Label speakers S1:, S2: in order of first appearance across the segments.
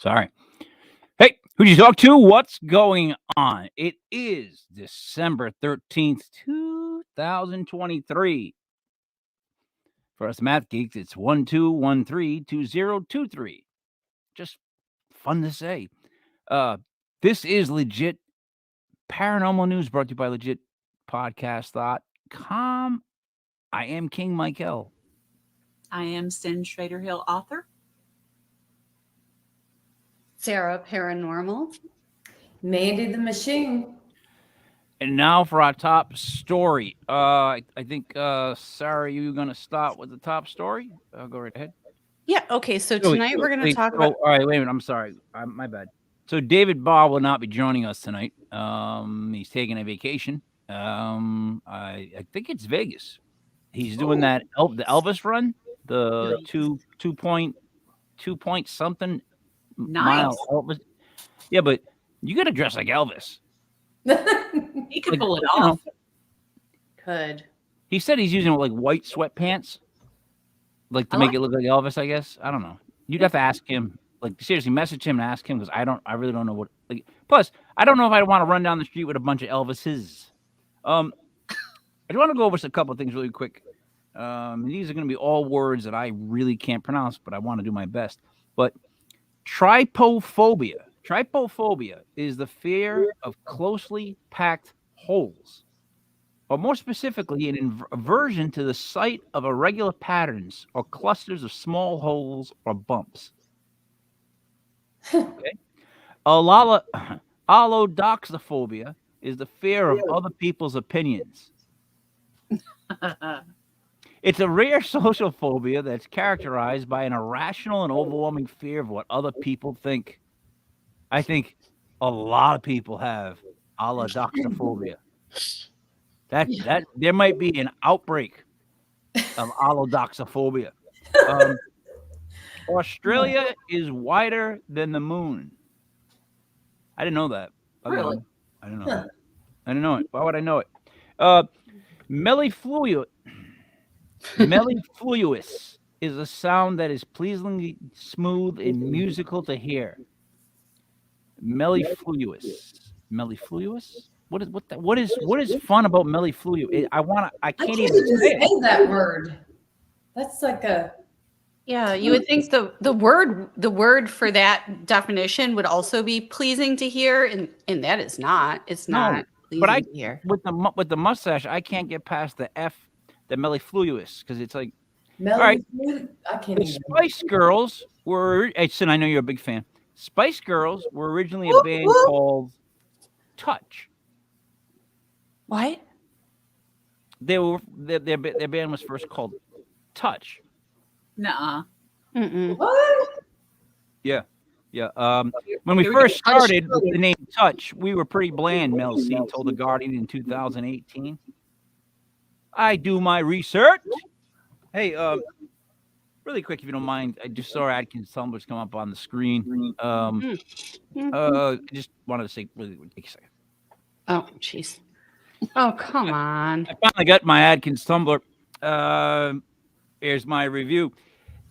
S1: Sorry. Hey, who'd you talk to? What's going on? It is December 13th, 2023. For us math geeks, it's 12132023. Just fun to say. This is legit paranormal news brought to you by legitpodcast.com. I am King Michael.
S2: I am Sin Schrader Hill, author.
S3: Sarah, Paranormal.
S4: Mandy the Machine.
S1: And now for our top story. I think, Sarah, you're going to start with the top story? Go right ahead.
S3: Yeah, okay, so tonight we're going to talk about...
S1: All right, wait a minute. I'm sorry. My bad. So David Barr will not be joining us tonight. He's taking a vacation. I think it's Vegas. He's doing the Elvis run, the 2.2 something mile Elvis. Yeah, but you got to dress like Elvis.
S2: He could pull it off.
S3: Could.
S1: He said he's using like white sweatpants, like to make it look like Elvis. I guess I don't know. You'd have to ask him. Like seriously, message him and ask him because I really don't know what. Like, plus, I don't know if I want to run down the street with a bunch of Elvises. I just want to go over a couple of things really quick. These are going to be all words that I really can't pronounce, but I want to do my best. But trypophobia. Trypophobia is the fear of closely packed holes, or more specifically, an aversion to the sight of irregular patterns or clusters of small holes or bumps. Okay. Allodoxophobia is the fear of other people's opinions. It's a rare social phobia that's characterized by an irrational and overwhelming fear of what other people think. I think a lot of people have allodoxophobia. That there might be an outbreak of allodoxophobia. Australia is wider than the moon. I didn't know that.
S2: Really?
S1: I didn't know that. I didn't know it. Why would I know it? Mellifluous is a sound that is pleasingly smooth and musical to hear. Mellifluous. What is fun about mellifluous? I can't even say
S4: that word. That's like a...
S3: Yeah, you would think the word for that definition would also be pleasing to hear, and that is not. It's not pleasing to hear.
S1: With the mustache, I can't get past the F, the mellifluous, because it's like all right.
S4: I can't
S1: The
S4: even...
S1: Spice Girls were. Sin, I know you're a big fan. Spice Girls were originally a band called Touch.
S3: What?
S1: Their band was first called Touch.
S2: Nuh-uh.
S4: What?
S1: Yeah. When we first started with the name Touch, we were pretty bland, Mel C told The Guardian in 2018. I do my research. Hey, really quick, if you don't mind, I just saw Adkins Tumblers come up on the screen. I just wanted to say really quick, take a second.
S3: Oh, jeez. Oh, come on.
S1: I finally got my Adkins Tumbler. Here's my review.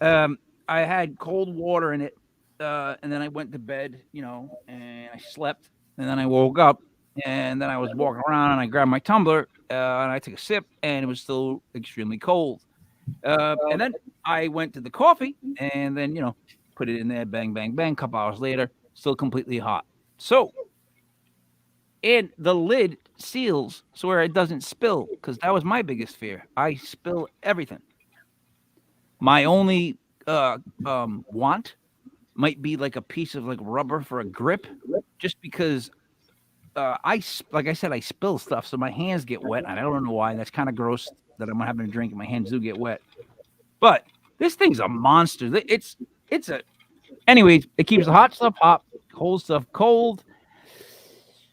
S1: I had cold water in it, and then I went to bed, and I slept, and then I woke up, and then I was walking around, and I grabbed my tumbler, and I took a sip, and it was still extremely cold. And then I went to the coffee, and then, put it in there, bang, bang, bang. A couple hours later, still completely hot. So, and the lid seals so where it doesn't spill, because that was my biggest fear. I spill everything. My only want might be like a piece of like rubber for a grip, just because like I said, I spill stuff, so my hands get wet. And I don't know why. That's kind of gross that I'm having a drink and my hands do get wet. But this thing's a monster. Anyways, it keeps the hot stuff hot, cold stuff cold.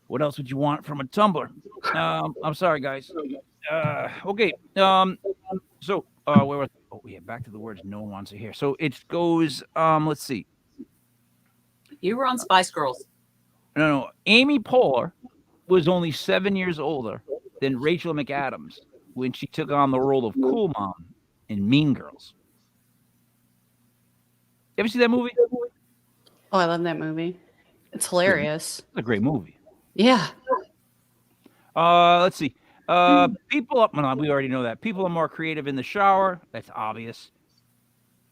S1: What else would you want from a tumbler? I'm sorry, guys. Okay. So where was? Oh, yeah. Back to the words no one wants to hear. So it goes. Let's see.
S2: You were on Spice Girls.
S1: No. Amy Poehler was only 7 years older than Rachel McAdams when she took on the role of Cool Mom in Mean Girls. You ever see that movie?
S3: Oh, I love that movie. It's hilarious.
S1: It's a great movie.
S3: Yeah.
S1: Let's see. People up. Well, we already know that. People are more creative in the shower. That's obvious.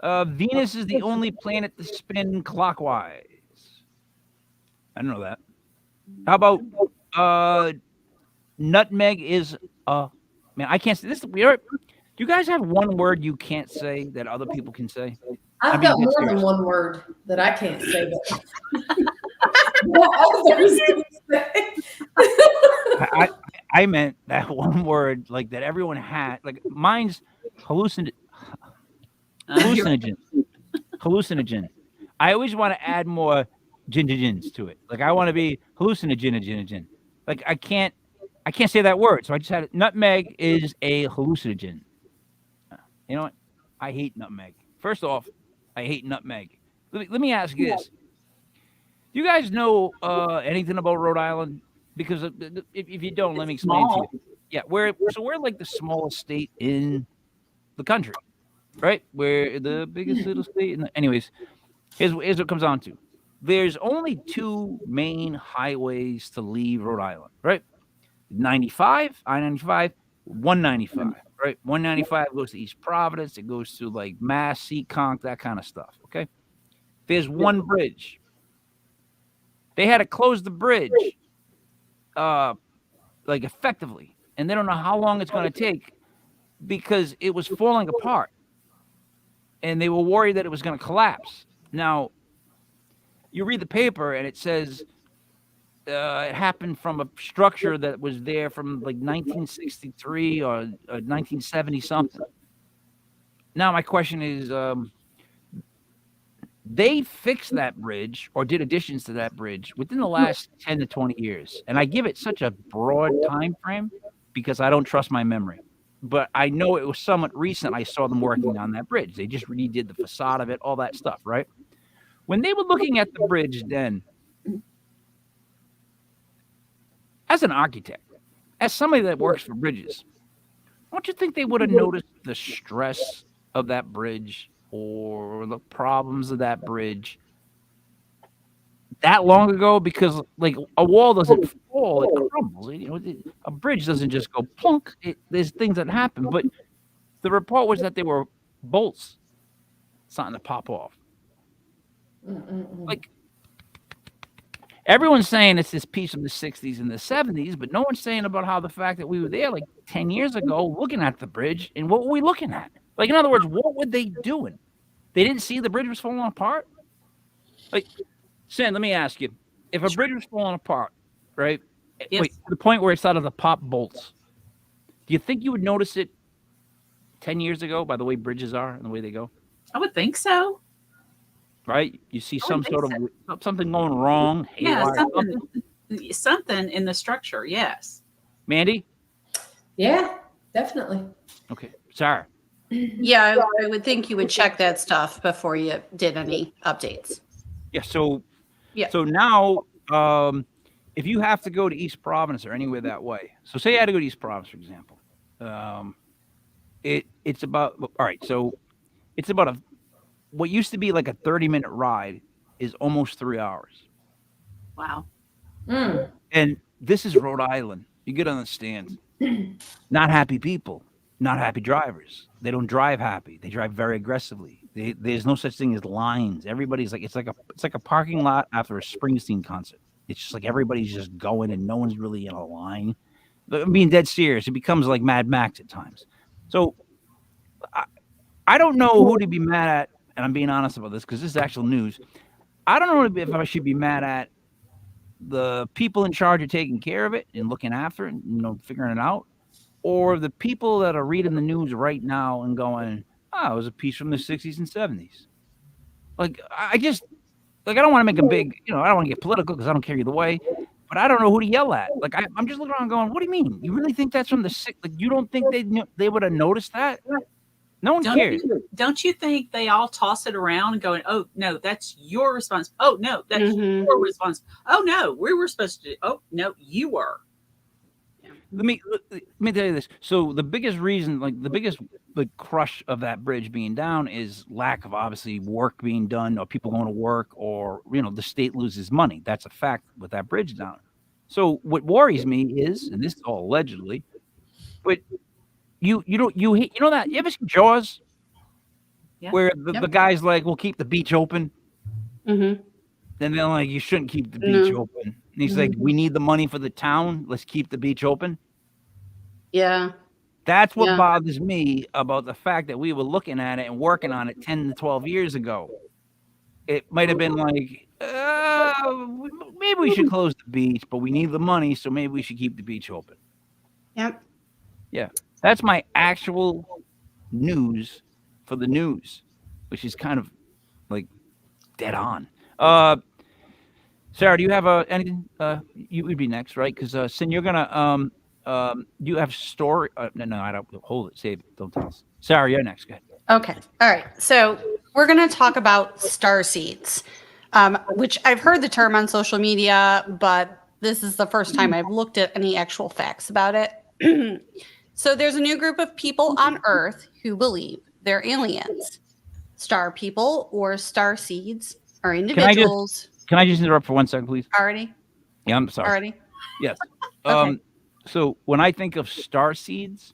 S1: Venus is the only planet to spin clockwise. I don't know that. How about nutmeg is man, I can't say this. Do you guys have one word you can't say that other people can say?
S4: I've
S1: I mean,
S4: got
S1: that's
S4: more than
S1: serious.
S4: one word that I can't say. What others can say.
S1: I meant that one word like that everyone had. Like mine's hallucinogen. Hallucinogen. I always want to add more gins to it. Like I want to be hallucinogen. Like I can't say that word. So I just had it. Nutmeg is a hallucinogen. You know what? I hate nutmeg. First off, I hate nutmeg. Let me ask you this. Do you guys know anything about Rhode Island? Because if you don't, let me explain to you. Yeah, we're like the smallest state in the country, right? We're the biggest little state. Anyways, here's what comes on to. There's only two main highways to leave Rhode Island, right? 95, I-95, 195, right? 195 goes to East Providence. It goes to like Mass, Seekonk, that kind of stuff, okay? There's one bridge. They had to close the bridge, like effectively, and they don't know how long it's going to take because it was falling apart, and they were worried that it was going to collapse. Now, you read the paper, and it says it happened from a structure that was there from like 1963 or 1970 something. Now, my question is, they fixed that bridge or did additions to that bridge within the last 10 to 20 years. And I give it such a broad time frame because I don't trust my memory. But I know it was somewhat recent I saw them working on that bridge. They just redid the facade of it, all that stuff, right? When they were looking at the bridge then, as an architect, as somebody that works for bridges, don't you think they would have noticed the stress of that bridge or the problems of that bridge that long ago? Because like a wall doesn't fall, it crumbles. You know, a bridge doesn't just go plunk. There's things that happen. But the report was that there were bolts starting to pop off. Like everyone's saying it's this piece of the 60s and the 70s, but no one's saying about how the fact that we were there like 10 years ago looking at the bridge, and what were we looking at? Like, in other words, what were they doing? They didn't see the bridge was falling apart? Like, Sin, let me ask you, if a bridge was falling apart, right?
S2: Yes.
S1: Wait, to the point where it started to pop bolts, do you think you would notice it 10 years ago by the way bridges are and the way they go?
S2: I would think so.
S1: Right? You see
S2: I
S1: some
S2: would
S1: sort
S2: think
S1: of something going wrong.
S2: Yeah,
S1: haywire,
S2: something in the structure. Yes.
S1: Mandy?
S4: Yeah, definitely.
S1: Okay. Sarah?
S3: Yeah, I would think you would check that stuff before you did any updates.
S1: Yeah. So
S3: Yeah.
S1: So now, if you have to go to East Providence or anywhere that way, so say I had to go to East Providence, for example, it's about all right. So it's about what used to be like a 30-minute ride is almost 3 hours.
S2: Wow.
S1: And this is Rhode Island. You get on the stand. Not happy people, not happy drivers. They don't drive happy. They drive very aggressively. There's no such thing as lines. Everybody's like it's like a parking lot after a Springsteen concert. It's just like everybody's just going and no one's really in a line. I'm being dead serious. It becomes like Mad Max at times. So I don't know who to be mad at, and I'm being honest about this because this is actual news. I don't know if I should be mad at the people in charge of taking care of it and looking after it and figuring it out, or the people that are reading the news right now and going, "Oh, it was a piece from the 60s and 70s." Like I don't want to make a big, I don't want to get political because I don't care either way, but I don't know who to yell at. Like I'm just looking around going, "What do you mean? You really think that's from the 60s? Like you don't think they would have noticed that?" No one cares.
S2: Don't you think they all toss it around and going, "Oh no, that's your response. Oh no, that's your response. Oh no, we were supposed to. Oh no, you were."
S1: let me tell you this. So the biggest reason, like the biggest crush of that bridge being down is lack of obviously work being done, or people going to work, or the state loses money. That's a fact with that bridge down. So what worries me is, and this is all allegedly, but you know that you ever seen Jaws?
S2: Yeah.
S1: Where the guy's like, "We'll keep the beach open,"
S3: Mm-hmm.
S1: and they're like, "You shouldn't keep the beach open." And he's like, "We need the money for the town. Let's keep the beach open."
S3: Yeah.
S1: That's what
S3: Yeah.
S1: bothers me about the fact that we were looking at it and working on it 10 to 12 years ago. It might have been like, maybe we should close the beach, but we need the money, so maybe we should keep the beach open.
S3: Yep.
S1: Yeah. That's my actual news for the news, which is kind of like dead on. Sarah, do you have anything? You would be next, right? Because Sin, you're gonna you have story. No, I don't. Hold it. Save it. Don't tell us. Sarah, you're next. Go ahead.
S3: Okay. All right. So we're going to talk about star seeds, which I've heard the term on social media, but this is the first time I've looked at any actual facts about it. So there's a new group of people on Earth who believe they're aliens. Star people or star seeds are individuals.
S1: Can I just interrupt for 1 second, please?
S3: Already?
S1: Yeah, I'm sorry.
S3: Already?
S1: Yes.
S3: Okay.
S1: So when I think of star seeds,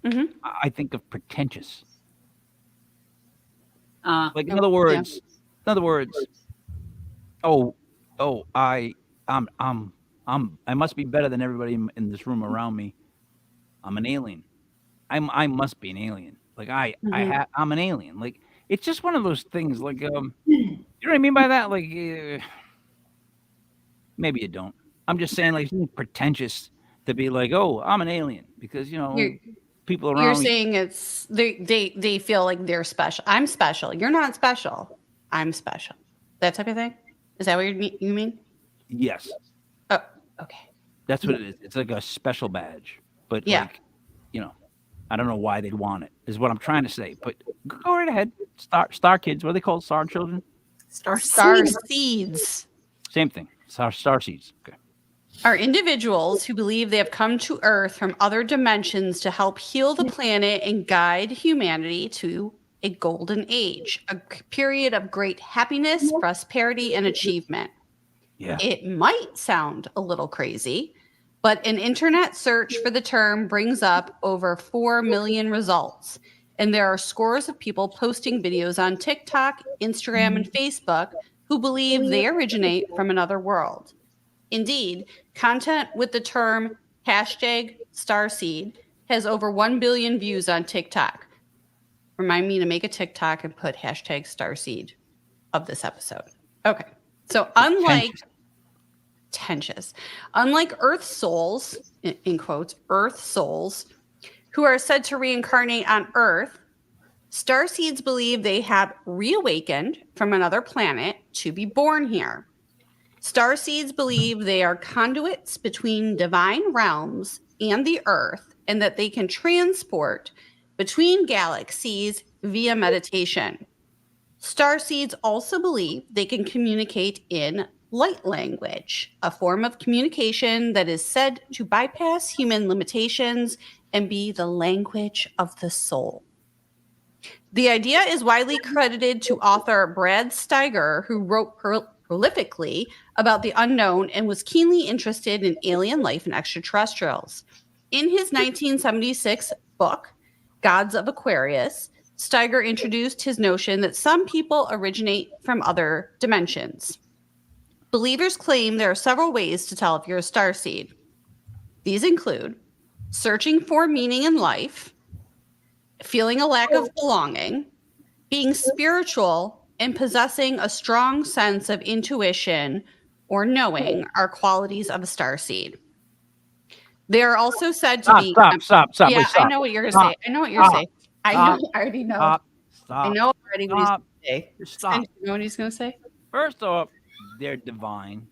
S3: Mm-hmm.
S1: I think of pretentious.
S2: Like
S1: in other words, I must be better than everybody in this room around me. I'm an alien. I must be an alien. Like I'm an alien. Like it's just one of those things. Like you know what I mean by that? Like maybe you don't. I'm just saying like it's pretentious to be like, oh, I'm an alien because people around.
S3: You're saying it's they feel like they're special. I'm special. You're not special. I'm special. That type of thing. Is that what you mean?
S1: Yes.
S3: Oh, okay.
S1: That's what it is. It's like a special badge, but
S3: Yeah.
S1: I don't know why they'd want it. Is what I'm trying to say. But go right ahead. Star kids. What are they called? Star children.
S3: Star seeds.
S1: Same thing. Star seeds. Okay.
S3: Are individuals who believe they have come to Earth from other dimensions to help heal the planet and guide humanity to a golden age, a period of great happiness, prosperity, and achievement.
S1: Yeah.
S3: It might sound a little crazy, but an internet search for the term brings up over 4 million results. And there are scores of people posting videos on TikTok, Instagram, and Facebook who believe they originate from another world. Indeed, content with the term #starseed has over 1 billion views on TikTok. Remind me to make a TikTok and put #starseed of this episode. Okay. So unlike Earth souls, in quotes, Earth souls, who are said to reincarnate on Earth, starseeds believe they have reawakened from another planet to be born here. Starseeds believe they are conduits between divine realms and the Earth, and that they can transport between galaxies via meditation. Starseeds also believe they can communicate in light language, a form of communication that is said to bypass human limitations and be the language of the soul. The idea is widely credited to author Brad Steiger, who wrote prolifically about the unknown and was keenly interested in alien life and extraterrestrials. In his 1976 book, Gods of Aquarius, Steiger introduced his notion that some people originate from other dimensions. Believers claim there are several ways to tell if you're a starseed. These include searching for meaning in life, feeling a lack of belonging, being spiritual, and possessing a strong sense of intuition or knowing are qualities of a starseed. They are also said to be...
S1: Stop.
S3: Yeah,
S1: Wait, stop.
S3: I know what you're going to say. I know what you're saying. I already know.
S1: Stop.
S3: I know already what he's going to say.
S1: Stop.
S3: You know what he's going to say?
S1: First off, they're divine.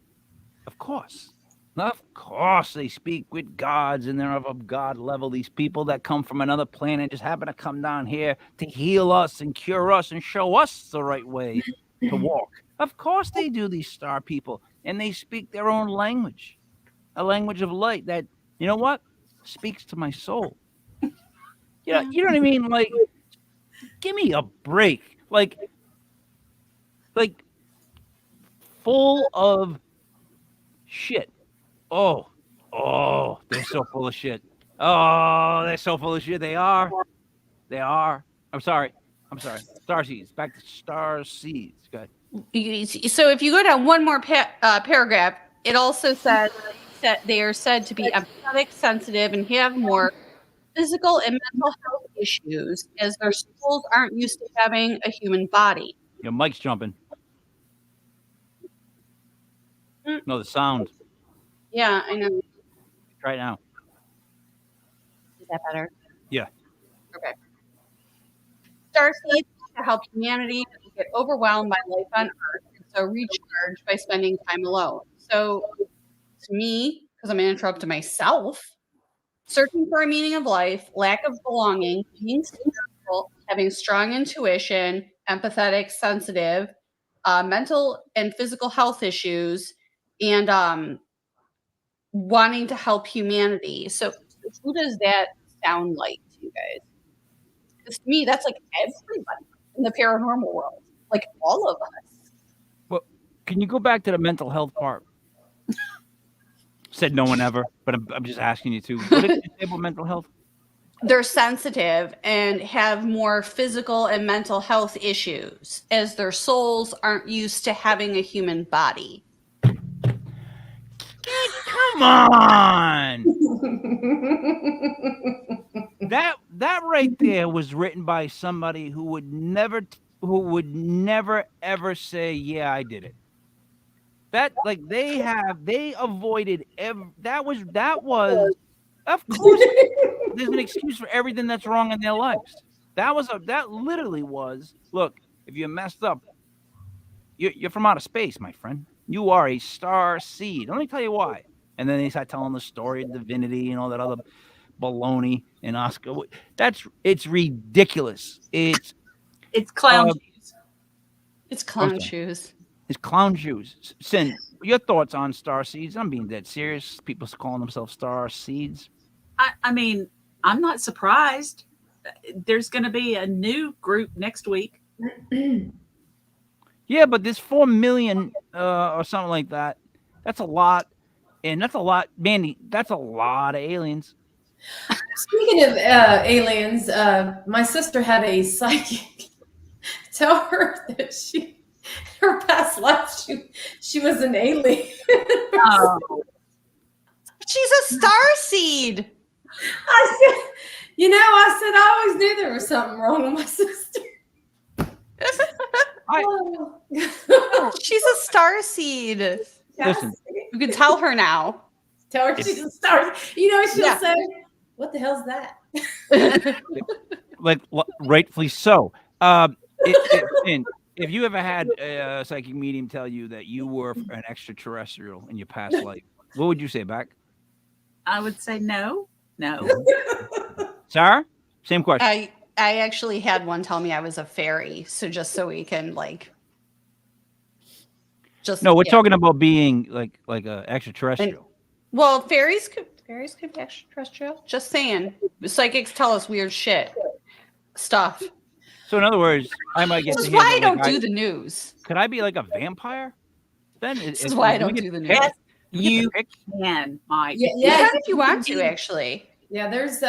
S1: Of course. Of course they speak with gods and they're of a god level. These people that come from another planet just happen to come down here to heal us and cure us and show us the right way to walk. Of course they do, these star people. And they speak their own language. A language of light that, you know what? speaks to my soul. Yeah, you know what I mean? Like, give me a break. Like full of shit. Oh, they're so full of shit. Oh, they're so full of shit. They are. They are. I'm sorry. Star seeds. Back to star seeds. Go ahead.
S3: So if you go down one more paragraph, it also says that they are said to be empathetic, sensitive, and have more physical and mental health issues as their souls aren't used to having a human body.
S1: Your mic's jumping.
S3: Mm.
S1: No, the sound.
S3: Yeah, I know.
S1: Try it now.
S3: Is that better?
S1: Yeah.
S3: Okay. Starseeds to help humanity get overwhelmed by life on Earth, and so recharge by spending time alone. So, to me, because I'm going to interrupt myself, searching for a meaning of life, lack of belonging, being spiritual, having strong intuition, empathetic, sensitive, mental and physical health issues, and wanting to help humanity. So, who does that sound like to you guys? Because to me, that's like everybody in the paranormal world, like all of us.
S1: Well, can you go back to the mental health part? Said no one ever, but I'm just asking you to. What did you say about mental health?
S3: They're sensitive and have more physical and mental health issues as their souls aren't used to having a human body.
S1: Come on. That right there was written by somebody who would never ever say, yeah, I did it. That like they avoided that was of course there's an excuse for everything that's wrong in their lives. That literally was, look, if you messed up, you're from outer space, my friend. You are a star seed. Let me tell you why. And then they start telling the story of divinity and all that other baloney and Oscar. It's ridiculous. It's
S2: clown shoes.
S3: It's clown shoes.
S1: It's clown shoes. Sin, your thoughts on star seeds? I'm being dead serious. People calling themselves star seeds.
S2: I mean, I'm not surprised. There's going to be a new group next week.
S1: Yeah, but there's 4 million or something like that. That's a lot. And that's a lot, Mandy. That's a lot of aliens.
S4: Speaking of aliens, my sister had a psychic tell her that her past life, she was an alien.
S2: Oh.
S3: She's a star seed.
S4: I said, I always knew there was something wrong with my sister.
S3: She's a star seed.
S1: Listen,
S3: you can tell her now.
S4: Tell her she's a star. She'll say, "What the hell's that?"
S1: like rightfully so. If you ever had a psychic medium tell you that you were an extraterrestrial in your past life, what would you say back?
S2: I would say no.
S1: Sarah, same question.
S3: I actually had one tell me I was a fairy, so just so we can
S1: no, we're talking about being like a extraterrestrial.
S3: Well, fairies could be extraterrestrial. Just saying, psychics tell us weird stuff.
S1: So in other words, I might get.
S3: This
S1: to
S3: is why
S1: hear
S3: I
S1: that,
S3: don't do the news.
S1: Could I be like a vampire? Then
S3: this is why I don't do the news.
S2: Yes, you can, Mike.
S3: Yeah, if you want to, actually.
S4: Yeah, there's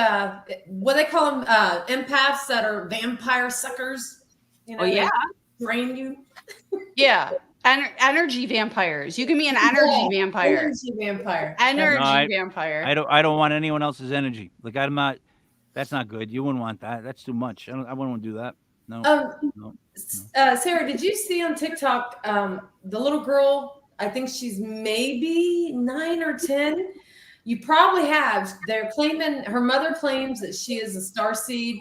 S4: what they call them, empaths that are vampire suckers.
S2: Yeah,
S4: drain you.
S3: Yeah, energy vampires. You can be an energy vampire.
S4: Energy vampire.
S3: Vampire.
S1: I don't want anyone else's energy. Like I'm not. That's not good. You wouldn't want that. That's too much. I wouldn't want to do that. No.
S4: Sarah, did you see on TikTok the little girl? I think she's maybe 9 or 10. You probably have. They're claiming, her mother claims that she is a starseed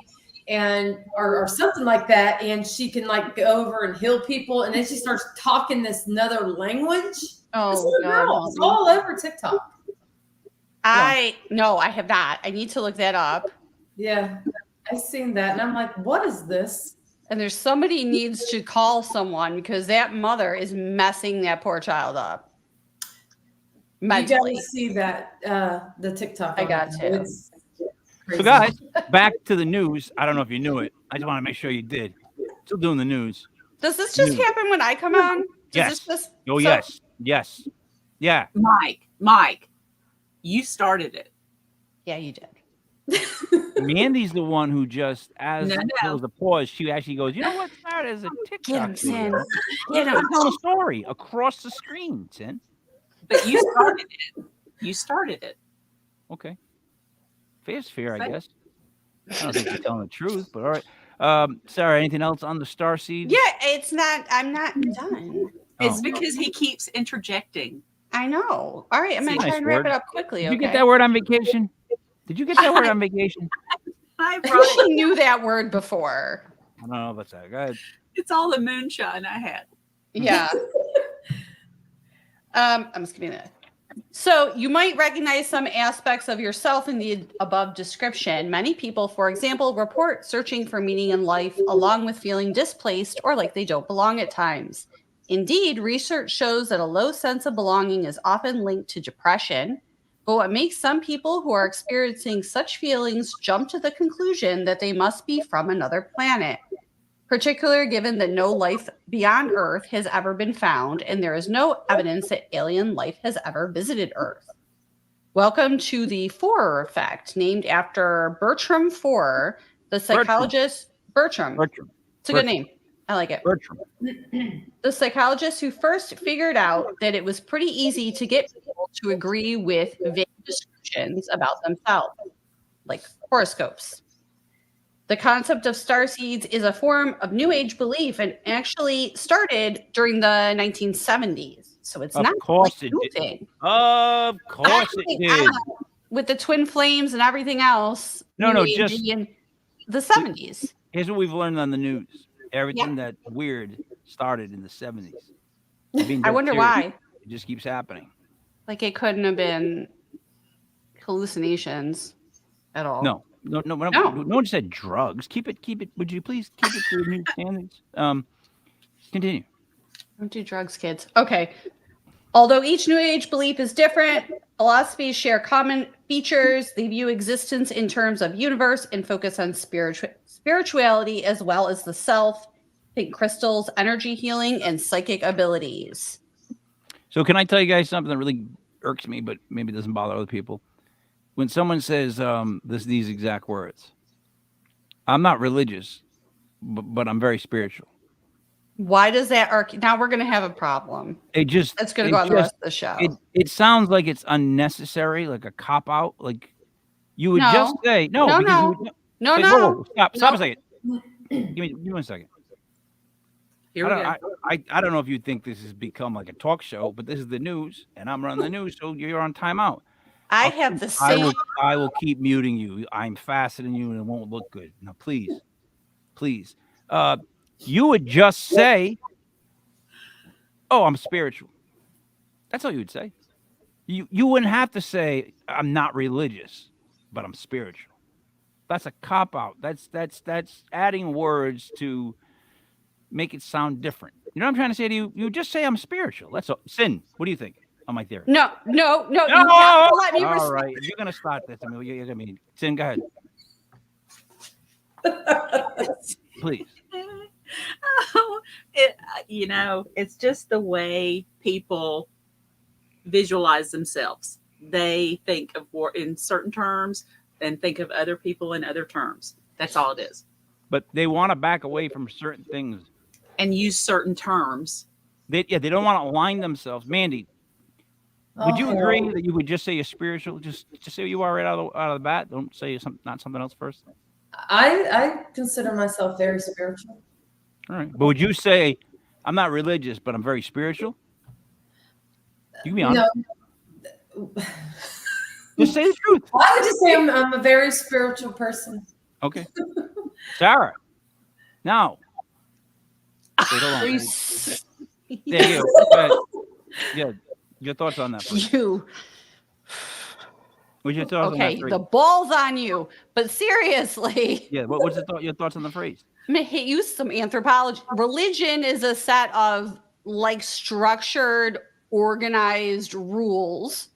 S4: or something like that, and she can go over and heal people, and then she starts talking this another language.
S3: Oh,
S4: this little girl is all over TikTok.
S3: No, I have not. I need to look that up.
S4: Yeah, I've seen that, and I'm like, what is this?
S3: And there's somebody needs to call someone because that mother is messing that poor child up.
S4: You
S3: mentally.
S4: gotta see that the TikTok.
S3: I
S4: on
S3: got
S4: it.
S3: to.
S4: It's crazy.
S1: So, guys, back to the news. I don't know if you knew it. I just want to make sure you did. Still doing the news.
S3: Does this just
S1: News.
S3: happen when I come on? Does
S1: Yes.
S3: this just
S1: Oh,
S3: so-
S1: yes. Yeah.
S2: Mike, you started it.
S3: Yeah, you did.
S1: Mandy's the one who just, as
S2: No.
S1: there was a pause, she actually goes, you know what? Start as a
S3: Get
S1: TikTok
S3: him, Sin.
S1: video.
S3: Get him.
S1: I'm telling a story across the screen, Sin.
S2: But you started it. You started it.
S1: Okay. Fair's fair, I
S2: Fair.
S1: guess. I don't think you're telling the truth, but all right. Sarah, anything else on the star seed?
S3: Yeah, it's not. I'm not done.
S2: It's
S1: Oh.
S2: because he keeps interjecting.
S3: I know. All right, I'm gonna
S1: Nice
S3: try and wrap
S1: word.
S3: it up quickly.
S1: Did you
S3: Okay.
S1: get that word on vacation? Did you get that word on vacation?
S2: I brought
S3: She
S2: it.
S3: knew that word before.
S1: I don't know if that's that. Go ahead.
S2: It's all the moonshine I had.
S3: Yeah. I'm just kidding. So you might recognize some aspects of yourself in the above description. Many people, for example, report searching for meaning in life along with feeling displaced or like they don't belong at times. Indeed, research shows that a low sense of belonging is often linked to depression. But what makes some people who are experiencing such feelings jump to the conclusion that they must be from another planet, particularly given that no life beyond Earth has ever been found, and there is no evidence that alien life has ever visited Earth. Welcome to the Forer effect, named after Bertram Forer, the psychologist. Bertram. It's a good name. I like it.
S1: Bertram.
S3: The psychologist who first figured out that it was pretty easy to get people to agree with vague descriptions about themselves, like horoscopes. The concept of starseeds is a form of New Age belief and actually started during the 1970s. So it's
S1: Of
S3: not
S1: course
S3: like
S1: it
S3: a new
S1: did.
S3: thing.
S1: Of course it did.
S3: With the twin flames and everything else.
S1: No,
S3: New
S1: just-
S3: Agey in the 70s.
S1: Here's what we've learned on the news. Everything that's weird started in the 70s. I'm being
S3: I
S1: dead
S3: wonder
S1: serious.
S3: why.
S1: It just keeps happening.
S3: Like it couldn't have been hallucinations at all.
S1: No one said drugs. Keep it. Would you please keep it to the new standards? Continue.
S3: Don't do drugs, kids. Okay. Although each New Age belief is different, philosophies share common features. They view existence in terms of universe and focus on spirituality as well as the self. Think crystals, energy healing, and psychic abilities.
S1: So can I tell you guys something that really irks me, but maybe doesn't bother other people? When someone says these exact words, I'm not religious, but I'm very spiritual.
S3: Why does that arc? Now we're going to have a problem.
S1: That's
S3: That's going to go on the rest of the show.
S1: It sounds like it's unnecessary, like a cop out. Like you would
S3: No.
S1: just say no.
S3: No,
S1: because
S3: no.
S1: you would,
S3: No,
S1: Hey,
S3: no.
S1: whoa, stop
S3: No.
S1: a second. Give me 1 second.
S2: Here we go.
S1: I don't know if you think this has become like a talk show, but this is the news, and I'm running the news, so you're on timeout.
S3: I have the same.
S1: I will keep muting you. I'm faster than you, and it won't look good. Now, please. You would just say, "Oh, I'm spiritual." That's all you would say. You wouldn't have to say, "I'm not religious, but I'm spiritual." That's a cop out. That's adding words to make it sound different. You know what I'm trying to say to you? You just say I'm spiritual. That's all. Sin, what do you think on my theory?
S3: No. You have to let me
S1: All
S3: respond.
S1: right. If you're gonna start this, you're gonna be Sin. Go ahead, please.
S2: It's just the way people visualize themselves. They think of war in certain terms and think of other people in other terms. That's all it is.
S1: But they want to back away from certain things.
S2: And use certain terms.
S1: They don't want to align themselves. Mandy, would you agree that you would just say you're spiritual? Just say you are right out of the bat. Don't say not something else first.
S4: I consider myself very spiritual.
S1: All right. But would you say I'm not religious, but I'm very spiritual? You can be honest.
S4: No,
S1: Just say the truth.
S4: I would just say I'm a very spiritual person.
S1: Okay. Sarah. Now. Wait, hold on.
S3: Are you
S1: There you go. Go ahead. Yeah. Your thoughts on that first.
S3: You.
S1: What's your thoughts on that
S3: Okay,
S1: phrase?
S3: the ball's on you. But seriously,
S1: Yeah, what's your thoughts on the phrase?
S3: I'm going to hit you some anthropology. Religion is a set of like structured, organized rules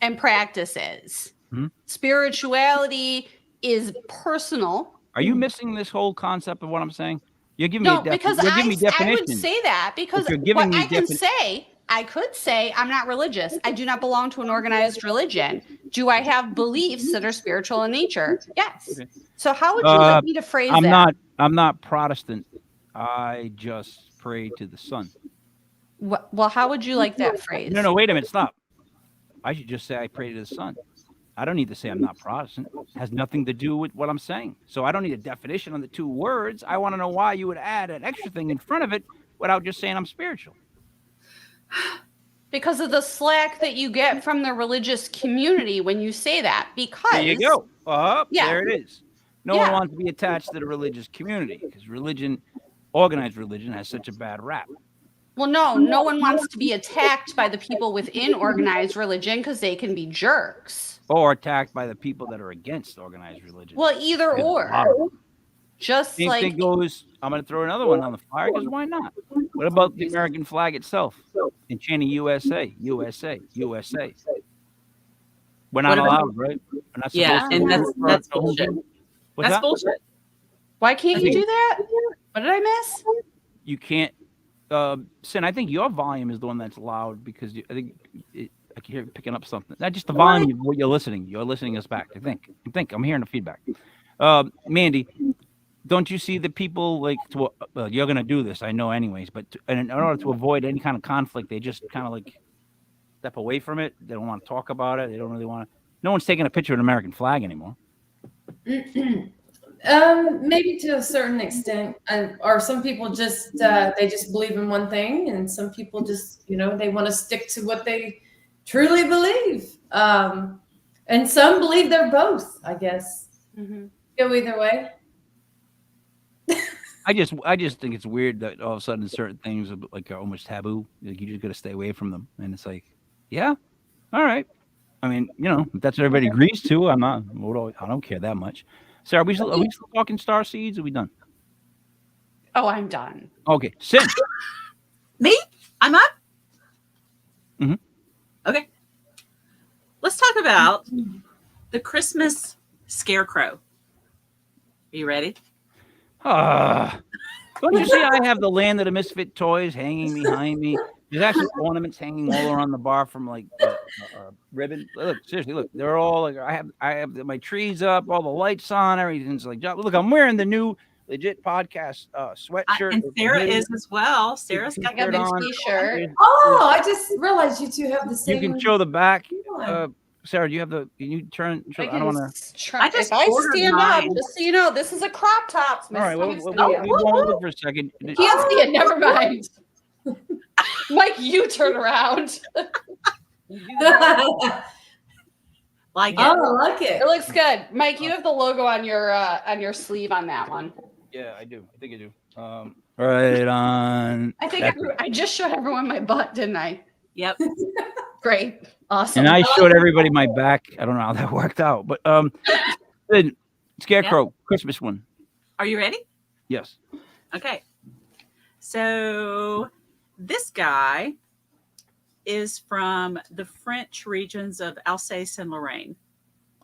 S3: and practices.
S1: Mhm.
S3: Spirituality is personal.
S1: Are you missing this whole concept of what I'm saying? You're giving
S3: No,
S1: me
S3: because
S1: you're giving me
S3: I would
S1: definitions.
S3: say that because
S1: But you're giving
S3: what
S1: me
S3: I can say, I could say I'm not religious. I do not belong to an organized religion. Do I have beliefs that are spiritual in nature? Yes.
S1: Okay.
S3: So how would you like me to phrase that?
S1: I'm not Protestant. I just pray to the sun.
S3: Well, how would you like that phrase?
S1: No, wait a minute, stop. I should just say I pray to the sun. I don't need to say I'm not Protestant. It has nothing to do with what I'm saying. So I don't need a definition on the two words. I want to know why you would add an extra thing in front of it without just saying I'm spiritual.
S3: Because of the slack that you get from the religious community when you say that. Because
S1: There you go.
S3: Yeah.
S1: There it is. No one wants to be attached to the religious community because religion, organized religion, has such a bad rap.
S3: Well, no one wants to be attacked by the people within organized religion because they can be jerks.
S1: Or attacked by the people that are against organized religion.
S3: Well, either
S1: There's a
S3: or.
S1: lot of them.
S3: Just
S1: Same
S3: like
S1: thing goes, I'm going to throw another one on the fire because why not? What about the American flag itself? And chanting USA, USA, USA. We're not allowed, right? We're not
S2: Yeah,
S1: supposed to.
S2: and that's
S1: for-
S2: bullshit.
S1: What's
S2: That's
S1: that?
S2: bullshit.
S3: why can't
S1: I
S3: you
S1: think-
S3: do that? What did I miss?
S1: You can't. Sin, I think your volume is the one that's loud because I think I can hear it picking up something. Not just the volume of what you're listening. You're listening us back. I think. I'm hearing the feedback. Mandy, don't you see the people like to? Well, you're gonna do this, I know, anyways. But in order to avoid any kind of conflict, they just kind of like step away from it. They don't want to talk about it. They don't really want to. No one's taking a picture of an American flag anymore.
S4: Maybe to a certain extent, or some people just they just believe in one thing, and some people just they want to stick to what they truly believe, and some believe they're both. I guess go either way.
S1: I just think it's weird that all of a sudden certain things are like are almost taboo. Like you just got to stay away from them, and it's like, yeah, all right. I mean, if that's what everybody agrees to, I'm not. I don't care that much. Sarah, are we still talking star seeds? Are we done?
S3: Oh, I'm done.
S1: Okay, Sin.
S2: Me? I'm up?
S1: Mhm.
S2: Okay. Let's talk about the Christmas scarecrow. Are you ready?
S1: Don't you see I have the Land of the Misfit toys hanging behind me? There's actually ornaments hanging all around the bar from like ribbon. Look, seriously, look. They're all like I have my trees up, all the lights on, everything's like look. I'm wearing the new legit podcast sweatshirt.
S2: And Sarah is as well. Sarah's got
S3: I got
S2: the
S3: a
S2: new
S3: t-shirt.
S4: Oh, I just realized you two have the same.
S1: You can show the back.
S4: one.
S1: Sarah, do you have the? Can you turn? I don't want to.
S2: I just
S3: if I
S2: ordered
S3: stand
S2: mine.
S3: up, just so you know, this is a crop top.
S1: All right, well,
S3: Miss
S1: we
S3: Summer's
S1: won't look for a second.
S3: Can't see it. Never mind. Mike, you turn around.
S2: like it.
S4: Oh, I like it.
S3: It looks good. Mike, you have the logo on your sleeve on that one.
S1: Yeah, I do. I think I do. Right on.
S3: I think I just showed everyone my butt, didn't I?
S2: Yep.
S3: Great. Awesome.
S1: And I showed everybody my back. I don't know how that worked out, but good. Scarecrow, Christmas one.
S2: Are you ready?
S1: Yes.
S2: Okay. So this guy is from the French regions of Alsace and Lorraine.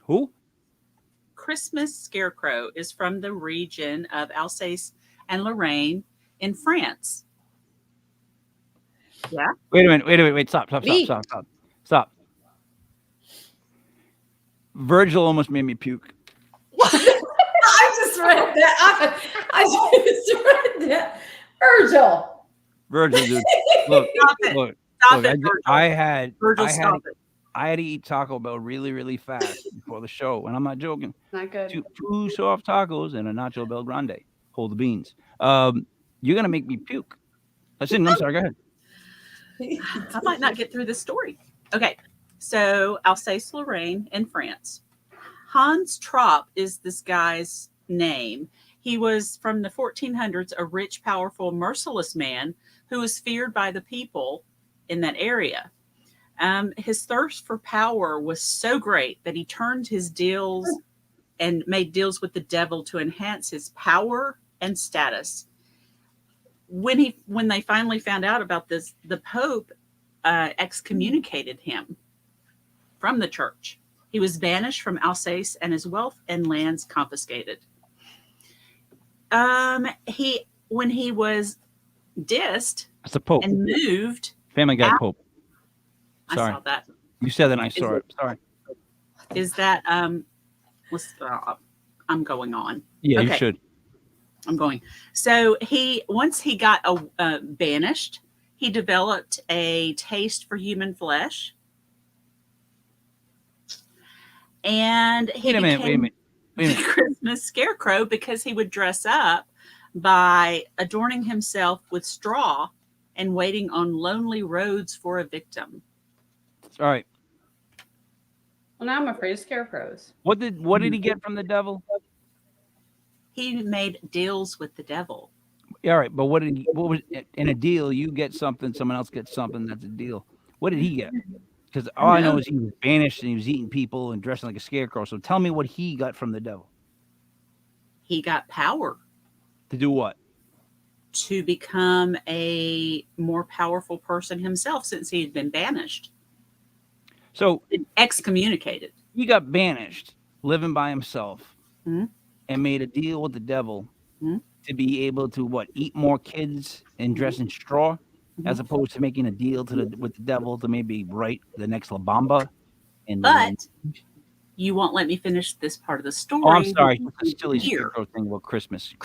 S1: Who?
S2: Christmas scarecrow is from the region of Alsace and Lorraine in France. Yeah.
S1: Wait a minute. Wait. Stop. Virgil almost made me puke.
S4: I just read that. I just read that.
S1: Virgil, dude. Look.
S2: Stop it.
S1: Look.
S2: Stop
S1: Look,
S2: it, Virgil.
S1: I had
S2: Virgil,
S1: I had to eat Taco Bell really, really fast before the show, and I'm not joking.
S3: Not good.
S1: Two soft tacos and a Nacho Bel Grande. Hold the beans. You're gonna make me puke. I'm sorry. Go ahead.
S2: I might not get through this story. Okay. So Alsace-Lorraine in France. Hans Trop is this guy's name. He was from the 1400s, a rich, powerful, merciless man who was feared by the people in that area. His thirst for power was so great that he turned his deals and made deals with the devil to enhance his power and status. When they finally found out about this, the Pope excommunicated him from the church. He was banished from Alsace and his wealth and lands confiscated. When he was dissed
S1: That's the Pope.
S2: and moved,
S1: Family Guy
S2: out-
S1: Pope.
S2: I
S1: Sorry.
S2: saw that.
S1: You said that and I saw it. Sorry.
S2: Is that I'm going on.
S1: Yeah, you
S2: Okay.
S1: should.
S2: I'm going. So once he got banished, he developed a taste for human flesh, and he
S1: Wait a minute.
S2: the Christmas scarecrow because he would dress up by adorning himself with straw and waiting on lonely roads for a victim.
S1: All right.
S3: Well, now I'm afraid of scarecrows.
S1: What did he get from the devil?
S2: He made deals with the devil.
S1: All right, but what was in a deal? You get something, someone else gets something. That's a deal. What did he get? Because all I know is he was banished and he was eating people and dressing like a scarecrow. So tell me what he got from the devil.
S2: He got power
S1: To do what?
S2: to become a more powerful person himself since he had been banished,
S1: So
S2: excommunicated.
S1: he got banished, living by himself,
S2: Mhm.
S1: and made a deal with the devil
S2: Mhm.
S1: to be able to eat more kids and dress in straw,
S2: Mhm.
S1: as opposed to making a deal with the devil to maybe write the next La Bamba. And
S2: But you won't let me finish this part of the story.
S1: oh, I'm sorry, it's a silly
S2: Here.
S1: scarecrow thing about Christmas,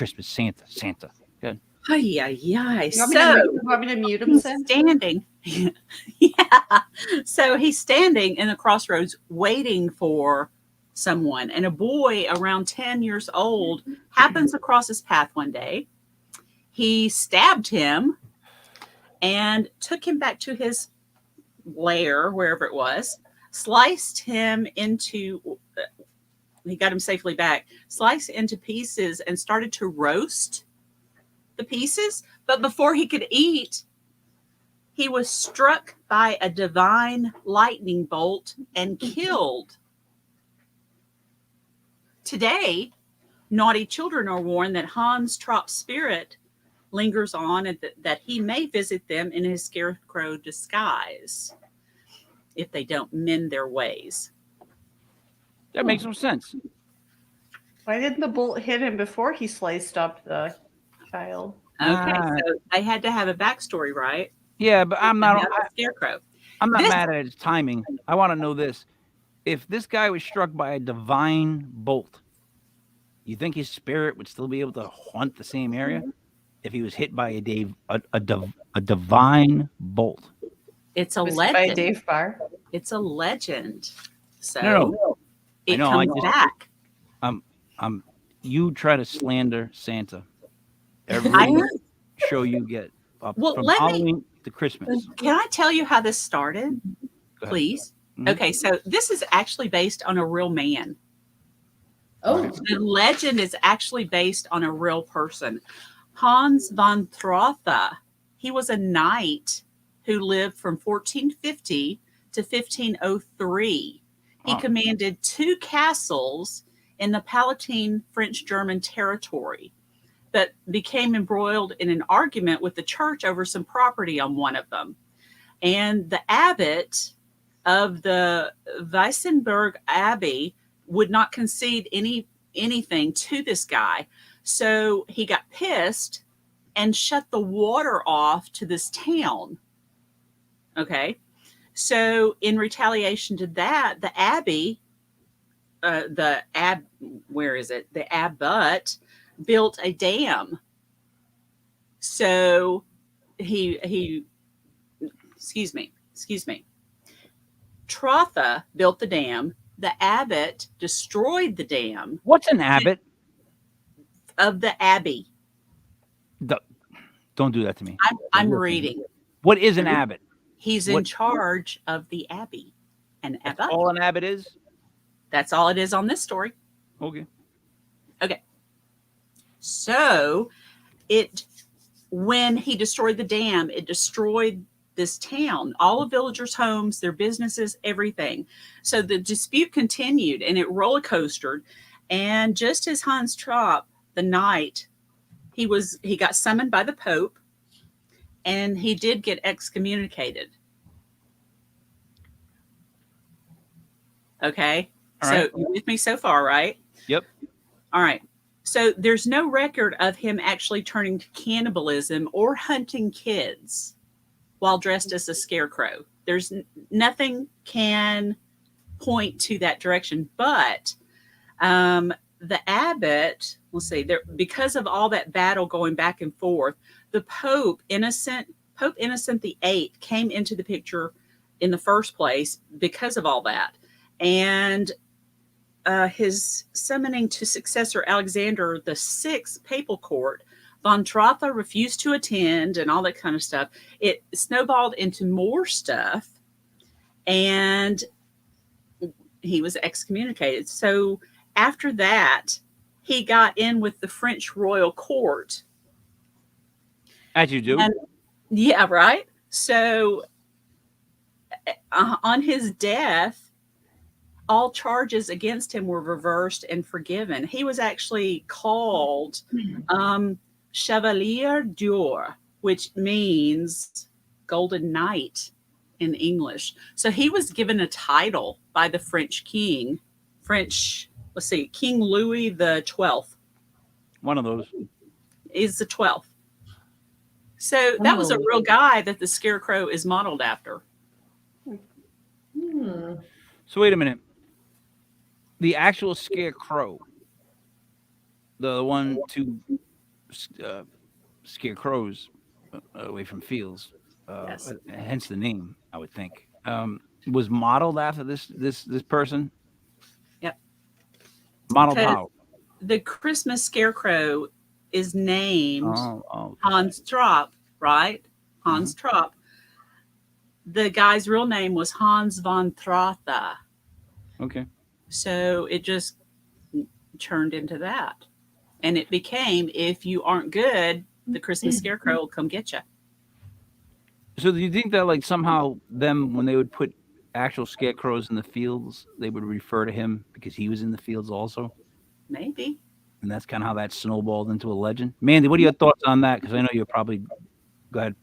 S1: Santa. Good.
S2: Ay, ay, ay.
S3: You want me to mute him,
S2: He's
S3: Sid?
S2: standing. Yeah. So he's standing in the crossroads waiting for someone. And a boy around 10 years old happens across his path one day. He stabbed him and took him back to his lair, wherever it was, sliced him into, he got him safely back, sliced into pieces and started to roast the pieces. But before he could eat, he was struck by a divine lightning bolt and killed. Today, naughty children are warned that Hans Tropp's spirit lingers on and that he may visit them in his scarecrow disguise if they don't mend their ways.
S1: That makes no sense.
S3: Why didn't the bolt hit him before he sliced up the child?
S2: Okay, so they had to have a backstory, right?
S1: Yeah, but I'm not.
S2: About the scarecrow.
S1: I'm not
S2: This-
S1: mad at his timing. I want to know this: if this guy was struck by a divine bolt, you think his spirit would still be able to haunt the same area if he was hit by a divine bolt?
S2: It's a
S3: Was it by
S2: legend.
S3: Dave Barr?
S2: It's a legend. So
S1: No.
S2: it
S1: I know, I
S2: comes
S1: just-
S2: back.
S1: You try to slander Santa every
S2: I know.
S1: show you get,
S2: Well,
S1: from
S2: let me-
S1: Halloween to Christmas.
S2: Can I tell you how this started,
S1: Go ahead.
S2: please?
S1: Mhm.
S2: Okay, so this is actually based on a real man.
S4: Oh,
S2: The legend is actually based on a real person. Hans von Trotha. He was a knight who lived from 1450 to 1503. He
S1: Wow.
S2: commanded 2 castles in the Palatine French-German territory, but became embroiled in an argument with the church over some property on one of them. And the abbot of the Weissenberg Abbey would not concede anything to this guy. So he got pissed and shut the water off to this town. Okay. So in retaliation to that, the abbey, the abbot built a dam. So excuse me. Trotha built the dam. The abbot destroyed the dam
S1: What's an abbot?
S2: of the abbey.
S1: Don't do that to me.
S2: I'm reading.
S1: What is an abbot?
S2: He's in
S1: What-
S2: charge of the abbey. An
S1: That's
S2: abbot.
S1: all an abbot is?
S2: That's all it is on this story.
S1: Okay.
S2: So when he destroyed the dam, it destroyed this town, all of villagers' homes, their businesses, everything. So the dispute continued and it roller coastered. And just as Hans Trapp, the knight, he got summoned by the Pope and he did get excommunicated. Okay.
S1: All
S2: So
S1: right.
S2: you with me so far, right?
S1: Yep.
S2: All right. So there's no record of him actually turning to cannibalism or hunting kids while dressed as a scarecrow. There's nothing can point to that direction, but the abbot, let's see, there because of all that battle going back and forth, the Pope Innocent the Eighth came into the picture in the first place because of all that, and his summoning to successor Alexander the Sixth papal court. Von Trotha refused to attend and all that kind of stuff. It snowballed into more stuff, and he was excommunicated. So after that, he got in with the French royal court.
S1: As you do.
S2: And yeah, right. So on his death, all charges against him were reversed and forgiven. He was actually called Chevalier d'Or, which means Golden Knight in English. So he was given a title by the French king, King Louis the 12th.
S1: One of those.
S2: Is the 12th. So that was a real guy that the scarecrow is modeled after.
S1: So wait a minute. The actual scarecrow, the one to scare crows away from fields,
S2: Yes.
S1: hence the name, I would think, was modeled after this person.
S2: Yep.
S1: Modeled
S2: Because
S1: how?
S2: the Christmas scarecrow is named
S1: Oh.
S2: Hans Trop, right? Hans Trop. The guy's real name was Hans von Trotha.
S1: Okay.
S2: So it just turned into that. And it became, if you aren't good, the Christmas scarecrow will come get you.
S1: So do you think that like somehow them when they would put actual scarecrows in the fields, they would refer to him because he was in the fields also?
S2: Maybe.
S1: And that's kind of how that snowballed into a legend. Mandy, what are your thoughts on that? Because I know you're probably go ahead.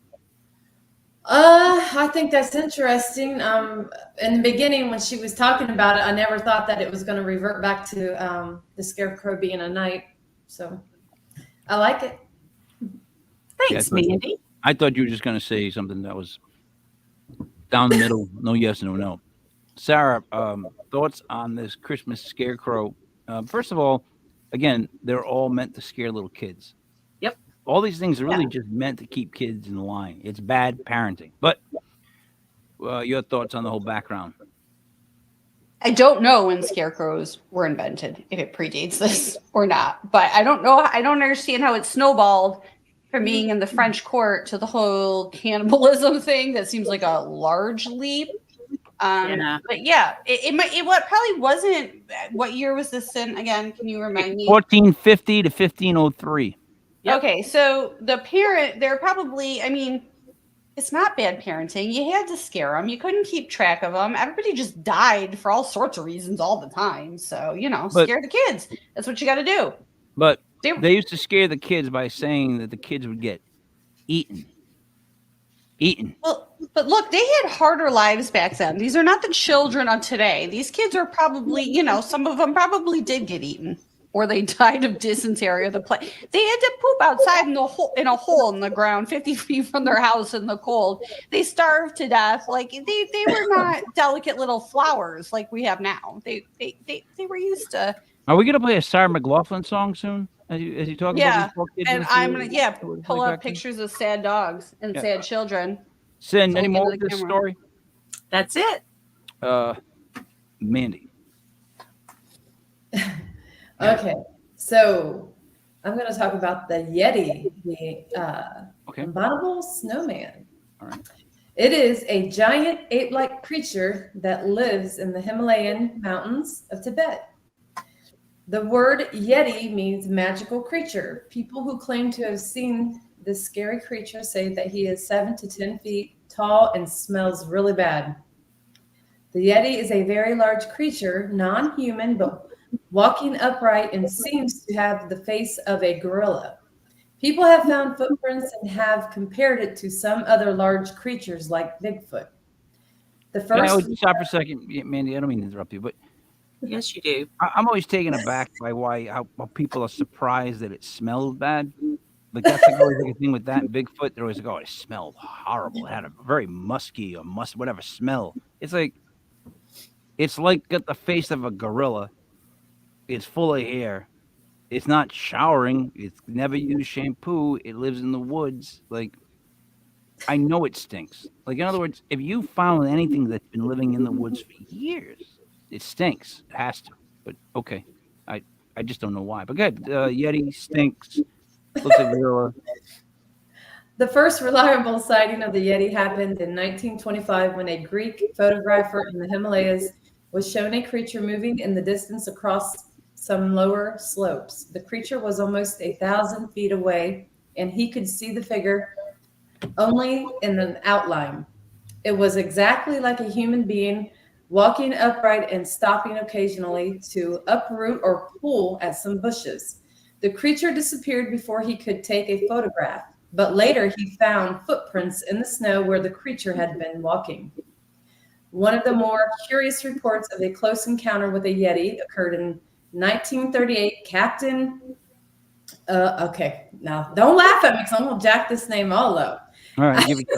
S4: I think that's interesting. In the beginning, when she was talking about it, I never thought that it was going to revert back to the scarecrow being a knight. So I like it.
S2: Thanks,
S1: Yeah,
S2: Mandy.
S1: I thought you were just going to say something that was down the middle, no yes, no no. Sarah, thoughts on this Christmas scarecrow? First of all, again, they're all meant to scare little kids.
S2: Yep.
S1: All these things are really just meant to keep kids in line. It's bad parenting. But your thoughts on the whole background?
S3: I don't know when scarecrows were invented, if it predates this or not. But I don't know. I don't understand how it snowballed from being in the French court to the whole cannibalism thing. That seems like a large leap. But yeah, it what probably wasn't. What year was this in again? Can you remind me?
S1: 1450 to 1503.
S2: Yep.
S3: Okay, so they're probably. I mean, it's not bad parenting. You had to scare them. You couldn't keep track of them. Everybody just died for all sorts of reasons all the time. So scare the kids. That's what you got to do.
S1: But they used to scare the kids by saying that the kids would get eaten.
S3: Well, but look, they had harder lives back then. These are not the children of today. These kids are probably, some of them probably did get eaten, or they died of dysentery or the plague. They had to poop outside in a hole in the ground, 50 feet from their house in the cold. They starved to death. Like they were not delicate little flowers like we have now. They were used to.
S1: Are we gonna play a Sarah McLachlan song soon? As you talk about these poor kids,
S3: and I'm gonna pull up pictures of sad dogs and sad children.
S1: Send any more of this story?
S2: That's it.
S1: Mandy.
S4: Okay, so I'm going to talk about the Yeti, the abominable snowman.
S1: All right.
S4: It is a giant ape-like creature that lives in the Himalayan mountains of Tibet. The word Yeti means magical creature. People who claim to have seen this scary creature say that he is 7 to 10 feet tall and smells really bad. The Yeti is a very large creature, non-human, but walking upright and seems to have the face of a gorilla. People have found footprints and have compared it to some other large creatures like Bigfoot. The first.
S1: Stop for a second, Mandy. I don't mean to interrupt you, but
S2: Yes, you do.
S1: I'm always taken aback by how people are surprised that it smells bad. Like that's like always like a thing with that and Bigfoot. They're always like, "Oh, it smelled horrible. It had a very musky or whatever smell." It's like got the face of a gorilla. It's full of hair. It's not showering. It's never used shampoo. It lives in the woods. Like I know it stinks. Like in other words, if you found anything that's been living in the woods for years, it stinks. It has to. But okay, I I just don't know why. But good. Yeti stinks. Looks like a gorilla.
S4: The first reliable sighting of the Yeti happened in 1925 when a Greek photographer in the Himalayas was shown a creature moving in the distance across some lower slopes. The creature was almost 1,000 feet away, and he could see the figure only in an outline. It was exactly like a human being walking upright and stopping occasionally to uproot or pull at some bushes. The creature disappeared before he could take a photograph, but later he found footprints in the snow where the creature had been walking. One of the more curious reports of a close encounter with a Yeti occurred in 1938. Okay, now don't laugh at me because I'm going to jack this name all up.
S1: All right, give it a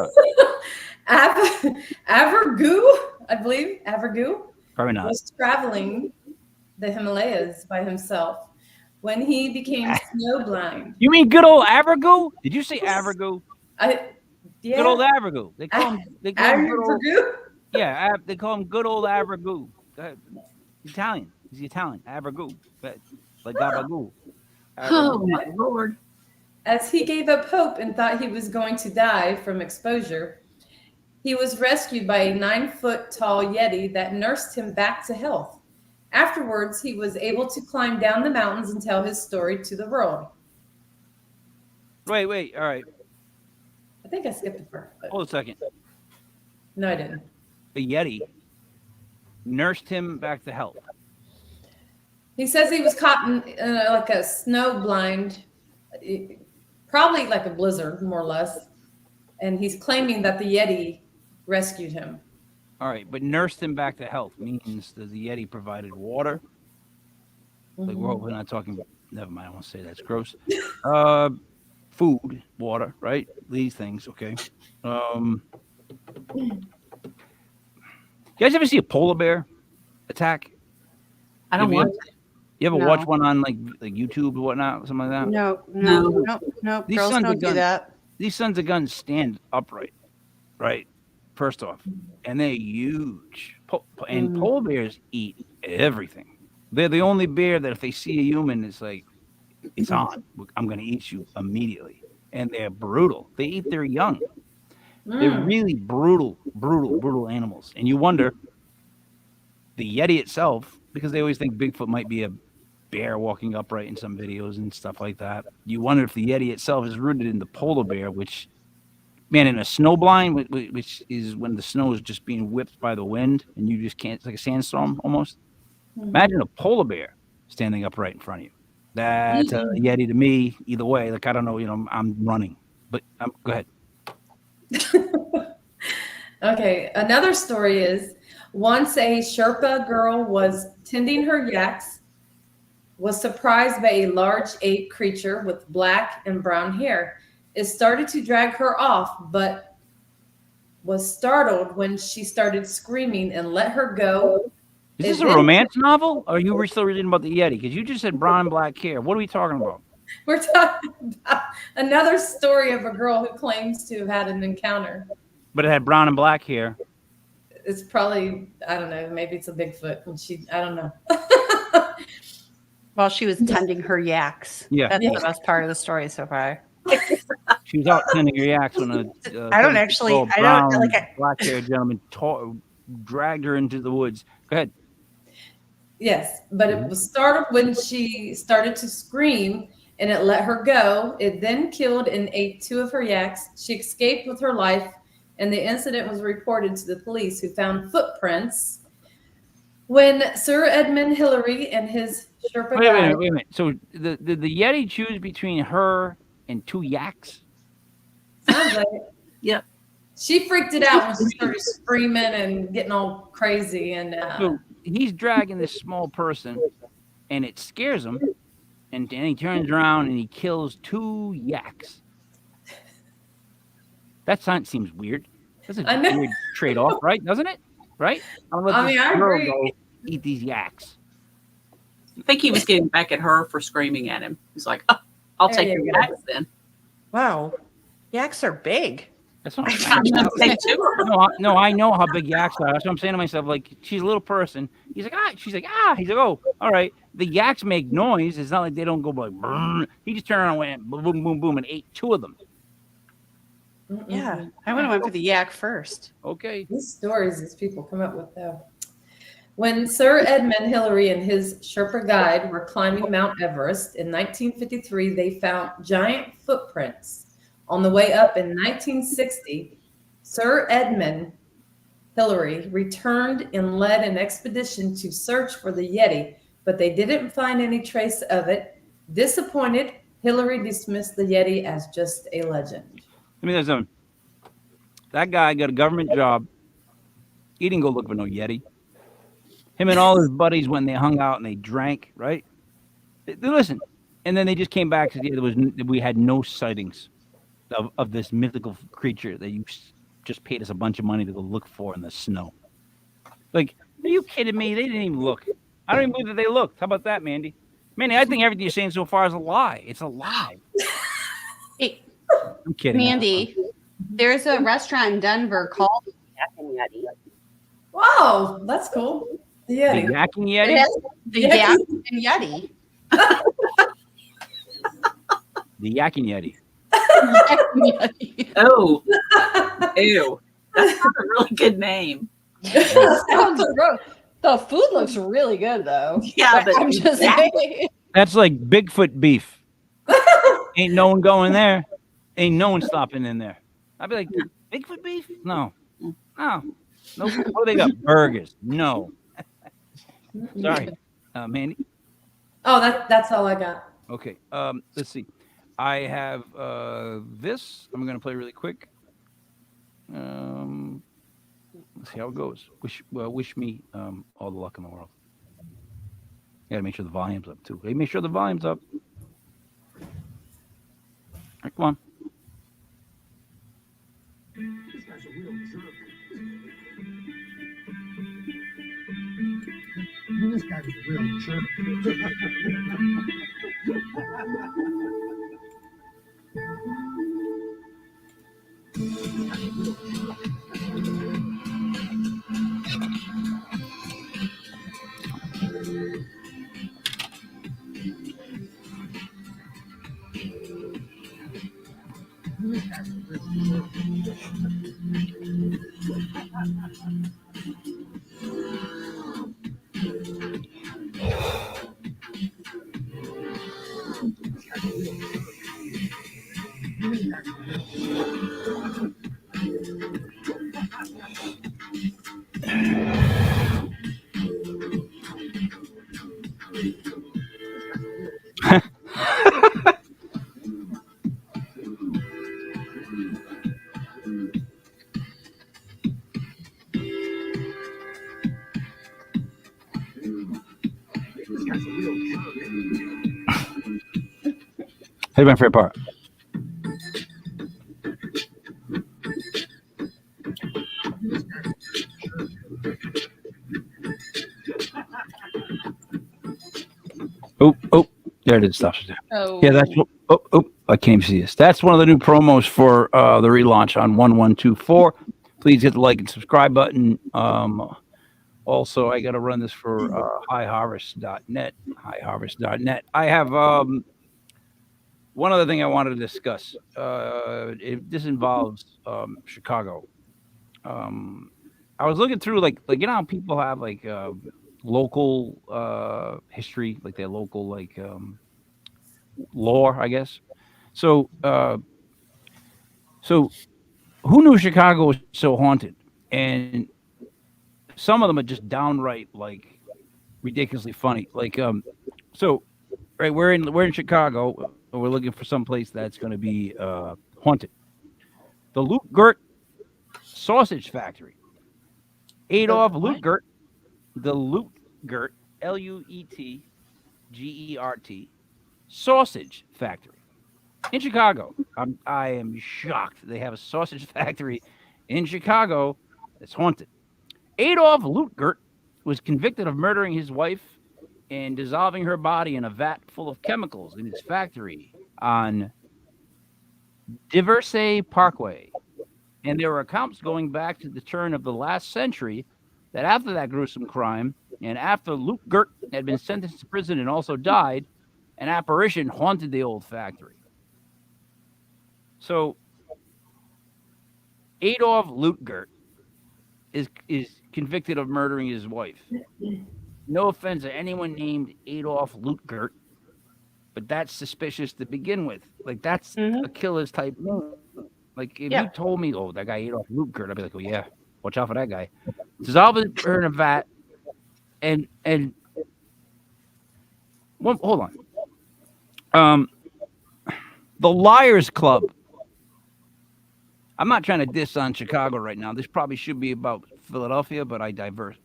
S1: shot.
S4: Avergu, I believe, Avergu
S1: Probably not.
S4: was traveling the Himalayas by himself when he became snowblind.
S1: You mean good old Avergoo? Did you say Avergoo?
S4: Yeah,
S1: Good old Avergoo. They call him. They call him good old,
S4: Avergu.
S1: yeah, they call him good old Avergoo. Italian. He's Italian. Avergoo. Like Gabagoo.
S2: Oh my Lord.
S4: As he gave up hope and thought he was going to die from exposure, he was rescued by a 9-foot tall Yeti that nursed him back to health. Afterwards, he was able to climb down the mountains and tell his story to the world.
S1: Wait. All right.
S4: I think I skipped a part. But
S1: Hold a second.
S4: no, I didn't.
S1: The Yeti nursed him back to health.
S4: He says he was caught in like a snow blind, probably like a blizzard, more or less. And he's claiming that the Yeti rescued him.
S1: All right, but nursed him back to health means that the Yeti provided water. Like we're not talking about. Never mind. I won't say that's gross. Food, water, right? These things. Okay. You guys ever see a polar bear attack?
S2: I don't
S1: Have you
S2: want
S1: ever- You ever
S3: No.
S1: watch one on like YouTube or whatnot, something like that?
S3: No.
S1: These
S3: Girls
S1: sons
S3: don't
S1: of
S3: do
S1: guns-
S3: that.
S1: These sons of guns stand upright, right? First off, and they're huge. And polar bears eat everything. They're the only bear that if they see a human, it's like, it's on. I'm going to eat you immediately. And they're brutal. They eat their young. They're really brutal animals. And you wonder, the Yeti itself, because they always think Bigfoot might be a bear walking upright in some videos and stuff like that. You wonder if the Yeti itself is rooted in the polar bear, which, man, in a snow blind, which is when the snow is just being whipped by the wind and you just can't, it's like a sandstorm almost. Imagine a polar bear standing upright in front of you. That's a Yeti to me. Either way, like I don't know, I'm running, but go ahead.
S4: Okay, another story is once a Sherpa girl was tending her yaks, was surprised by a large ape creature with black and brown hair. It started to drag her off, but was startled when she started screaming and let her go.
S1: Is this a romance novel? Or are you still reading about the Yeti? Because you just said brown and black hair. What are we talking about?
S4: We're talking about another story of a girl who claims to have had an encounter.
S1: But it had brown and black hair.
S4: It's probably, I don't know, maybe it's a Bigfoot. And I don't know.
S3: While she was tending her yaks.
S1: Yeah.
S3: That's the best part of the story so far.
S1: She was out tending her yaks when
S3: I don't actually- I don't- like,
S1: black-haired gentleman dragged her into the woods. Go ahead.
S4: Yes, but it was startled when she started to scream and it let her go. It then killed and ate 2 of her yaks. She escaped with her life, and the incident was reported to the police, who found footprints. When Sir Edmund Hillary and his Sherpa
S1: Wait a
S4: died,
S1: minute. So the Yeti choose between her and 2 yaks?
S4: sounds like it.
S2: Yep.
S4: She freaked it out when she started screaming and getting all crazy. And
S1: So he's dragging this small person, and it scares him, and then he turns around and he kills 2 yaks. That seems weird. That's
S4: I
S1: a
S4: know.
S1: weird trade-off, right? Doesn't it? Right? I'll let
S4: I
S1: this
S4: mean, I
S1: girl
S4: agree.
S1: go eat these yaks.
S2: I think he was getting back at her for screaming at him. He's like, oh, I'll
S4: There
S2: take
S4: you
S2: your
S4: go.
S2: yaks then.
S3: Wow. Yaks are big.
S1: That's what I'm
S2: I'm
S1: saying.
S2: gonna take 2.
S1: No, I know how big yaks are. That's what I'm saying to myself. Like, she's a little person. He's like, ah. She's like, ah. He's like, oh, all right. The yaks make noise. It's not like they don't go like, brrr. He just turned around and went boom, boom, boom, boom, and ate 2 of them.
S3: Yeah. I would have went for the yak first.
S1: Okay.
S4: These stories these people come up with, though. When Sir Edmund Hillary and his Sherpa guide were climbing Mount Everest in 1953, they found giant footprints. On the way up in 1960, Sir Edmund Hillary returned and led an expedition to search for the Yeti, but they didn't find any trace of it. Disappointed, Hillary dismissed the Yeti as just a legend.
S1: Let me tell you something. That guy got a government job. He didn't go look for no Yeti. Him and all his buddies, when they hung out and they drank, right? Listen, and then they just came back to we had no sightings of this mythical creature that you just paid us a bunch of money to go look for in the snow. Like, are you kidding me? They didn't even look. I don't even believe that they looked. How about that, Mandy? Mandy, I think everything you're saying so far is a lie. It's a lie.
S3: Hey,
S1: I'm kidding.
S3: Mandy, there's a restaurant in Denver called Yak and Yeti.
S4: Wow, that's cool. The
S1: The
S4: Yeti.
S1: Yak and
S3: It
S1: Yeti?
S3: has the
S4: Yeti.
S3: Yak and Yeti.
S1: The Yak and Yeti.
S3: Yak and Yeti.
S2: Oh, ew. That's not a really good name.
S3: Sounds gross. The food looks really good though.
S2: Yeah, but
S3: I'm just saying.
S1: That's like Bigfoot beef. Ain't no one going there. Ain't no one stopping in there. I'd be like, Bigfoot beef? No. No. What do they got? Burgers. No. Sorry. Mandy?
S4: Oh, that's all I got.
S1: Okay. Let's see. I have this. I'm going to play really quick. Let's see how it goes. Wish me all the luck in the world. Got to make sure the volume's up too. Hey, make sure the volume's up. All right, come on.
S5: This guy's a real jerk. This guy's a real jerk. This guy's a real jerk.
S1: Here's my favorite part. Oh, there it is. Stops there.
S3: Oh.
S1: Yeah, that's what. Oh, I can't even see this. That's one of the new promos for the relaunch on 1124. Please hit the like and subscribe button. Also, I got to run this for highharvest.net. Highharvest.net. I have one other thing I wanted to discuss. This involves Chicago. I was looking through like you know how people have like local history, like their local like lore, I guess. So who knew Chicago was so haunted? And some of them are just downright like ridiculously funny. Like so right, we're in Chicago. We're looking for some place that's going to be haunted. The Lutgert Sausage Factory. Adolf Lutgert, the Luetgert, Luetgert, sausage factory in Chicago. I am shocked they have a sausage factory in Chicago that's haunted. Adolf Luetgert was convicted of murdering his wife and dissolving her body in a vat full of chemicals in his factory on Diversey Parkway. And there were accounts going back to the turn of the last century that after that gruesome crime, and after Luetgert had been sentenced to prison and also died, an apparition haunted the old factory. So Adolf Luetgert is convicted of murdering his wife. No offense to anyone named Adolf Luetgert, but that's suspicious to begin with. Like that's a killer's type name. Like if you told me, oh, that guy Adolf Luetgert, I'd be like, oh yeah, watch out for that guy. Dissolve her in a vat, and well, hold on. The Liars Club. I'm not trying to diss on Chicago right now. This probably should be about Philadelphia, but I digress.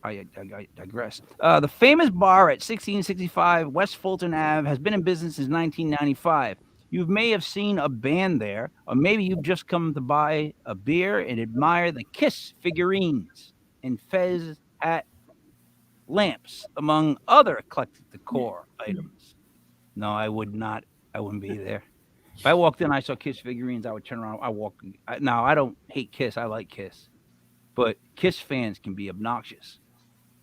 S1: The famous bar at 1665 West Fulton Ave has been in business since 1995. You may have seen a band there, or maybe you've just come to buy a beer and admire the Kiss figurines and Fez hat lamps, among other eclectic decor items. No, I would not. I wouldn't be there. If I walked in, I saw Kiss figurines, I would turn around. Now, I don't hate Kiss. I like Kiss. But Kiss fans can be obnoxious.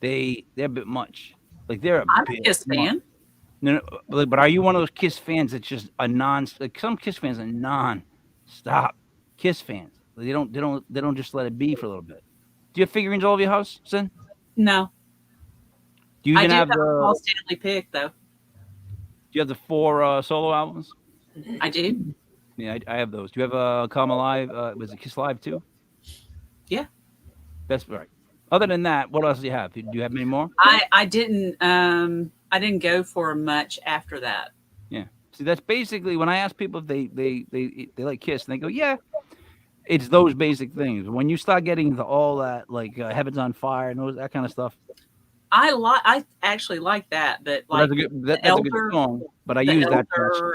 S1: They're a bit much. Like, they're
S2: I'm a Kiss fan.
S1: No, but are you one of those Kiss fans that's just a like some Kiss fans are non-stop Kiss fans. They don't just let it be for a little bit. Do you have figurines all over your house, Sin?
S2: No.
S1: Do you even have
S2: a Paul Stanley pick though?
S1: Do you have the 4 solo albums?
S2: I do.
S1: Yeah, I have those. Do you have Come Alive? Was it Kiss Live too?
S2: Yeah.
S1: That's right. Other than that, what else do you have? Do you have any more?
S2: I didn't go for much after that.
S1: Yeah. See, that's basically when I ask people if they like Kiss, and they go, yeah. It's those basic things. When you start getting to all that, like Heaven's on Fire and that kind of stuff.
S2: I actually like that, but like
S1: that's a good song. But I use that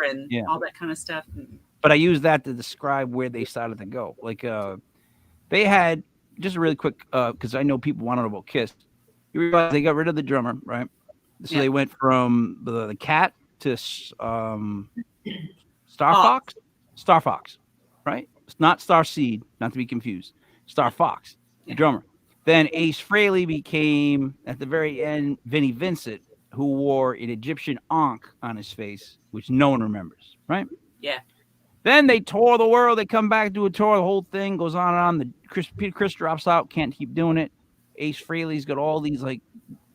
S2: and all that kind of stuff.
S1: But I use that to describe where they started to go. Like they had just really quick because I know people want to know about Kiss. You realize they got rid of the drummer, right? So they went from the Cat to Star Fox, right? It's not Star Seed, not to be confused. Star Fox, the drummer. Then Ace Frehley became, at the very end, Vinnie Vincent, who wore an Egyptian ankh on his face, which no one remembers, right?
S2: Yeah.
S1: Then they tour the world. They come back, do a tour. The whole thing goes on and on. Peter Criss drops out, can't keep doing it. Ace Frehley's got all these like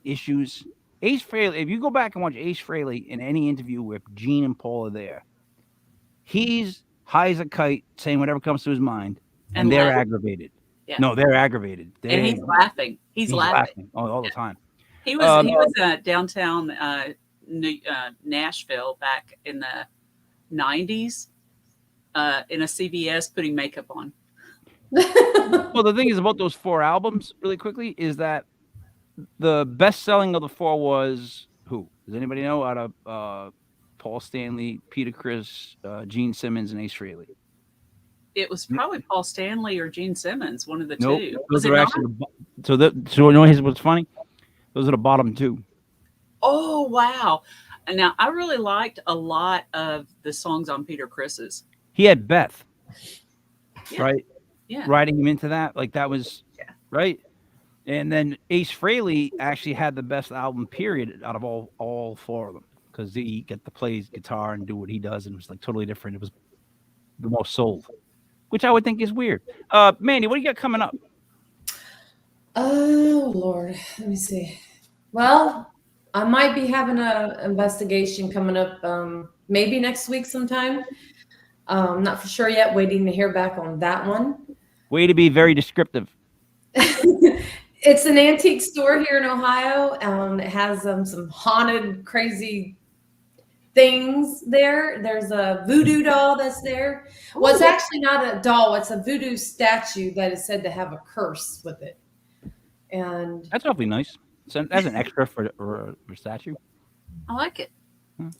S1: issues. Ace Frehley, if you go back and watch Ace Frehley in any interview where Gene and Paul are there, he's high as a kite, saying whatever comes to his mind, and they're aggravated. Yeah. No, they're aggravated.
S2: And he's laughing. He's laughing
S1: all the time.
S2: He was downtown Nashville back in the 90s in a CVS putting makeup on.
S1: Well, the thing is about those 4 albums, really quickly, is that the best selling of the 4 was who? Does anybody know? Out of Paul Stanley, Peter Criss, Gene Simmons, and Ace Frehley.
S2: It was probably Paul Stanley or Gene Simmons, one of the two.
S1: Those are actually so you know what's funny? Those are the bottom 2.
S2: Oh wow! And now I really liked a lot of the songs on Peter Criss's.
S1: He had Beth, right?
S2: Yeah,
S1: writing him into that, like that was right. And then Ace Frehley actually had the best album period out of all 4 of them because he get to play his guitar and do what he does, and it was like totally different. It was the most sold. Which I would think is weird. Mandy, what do you got coming up?
S4: Oh, Lord. Let me see. Well, I might be having an investigation coming up maybe next week sometime. Not for sure yet. Waiting to hear back on that one.
S1: Way to be very descriptive.
S4: It's an antique store here in Ohio. It has some haunted, crazy things there. There's a voodoo doll that's there. Well, it's actually not a doll. It's a voodoo statue that is said to have a curse with it. And
S1: that's awfully nice. So that's an extra for statue.
S2: I like it.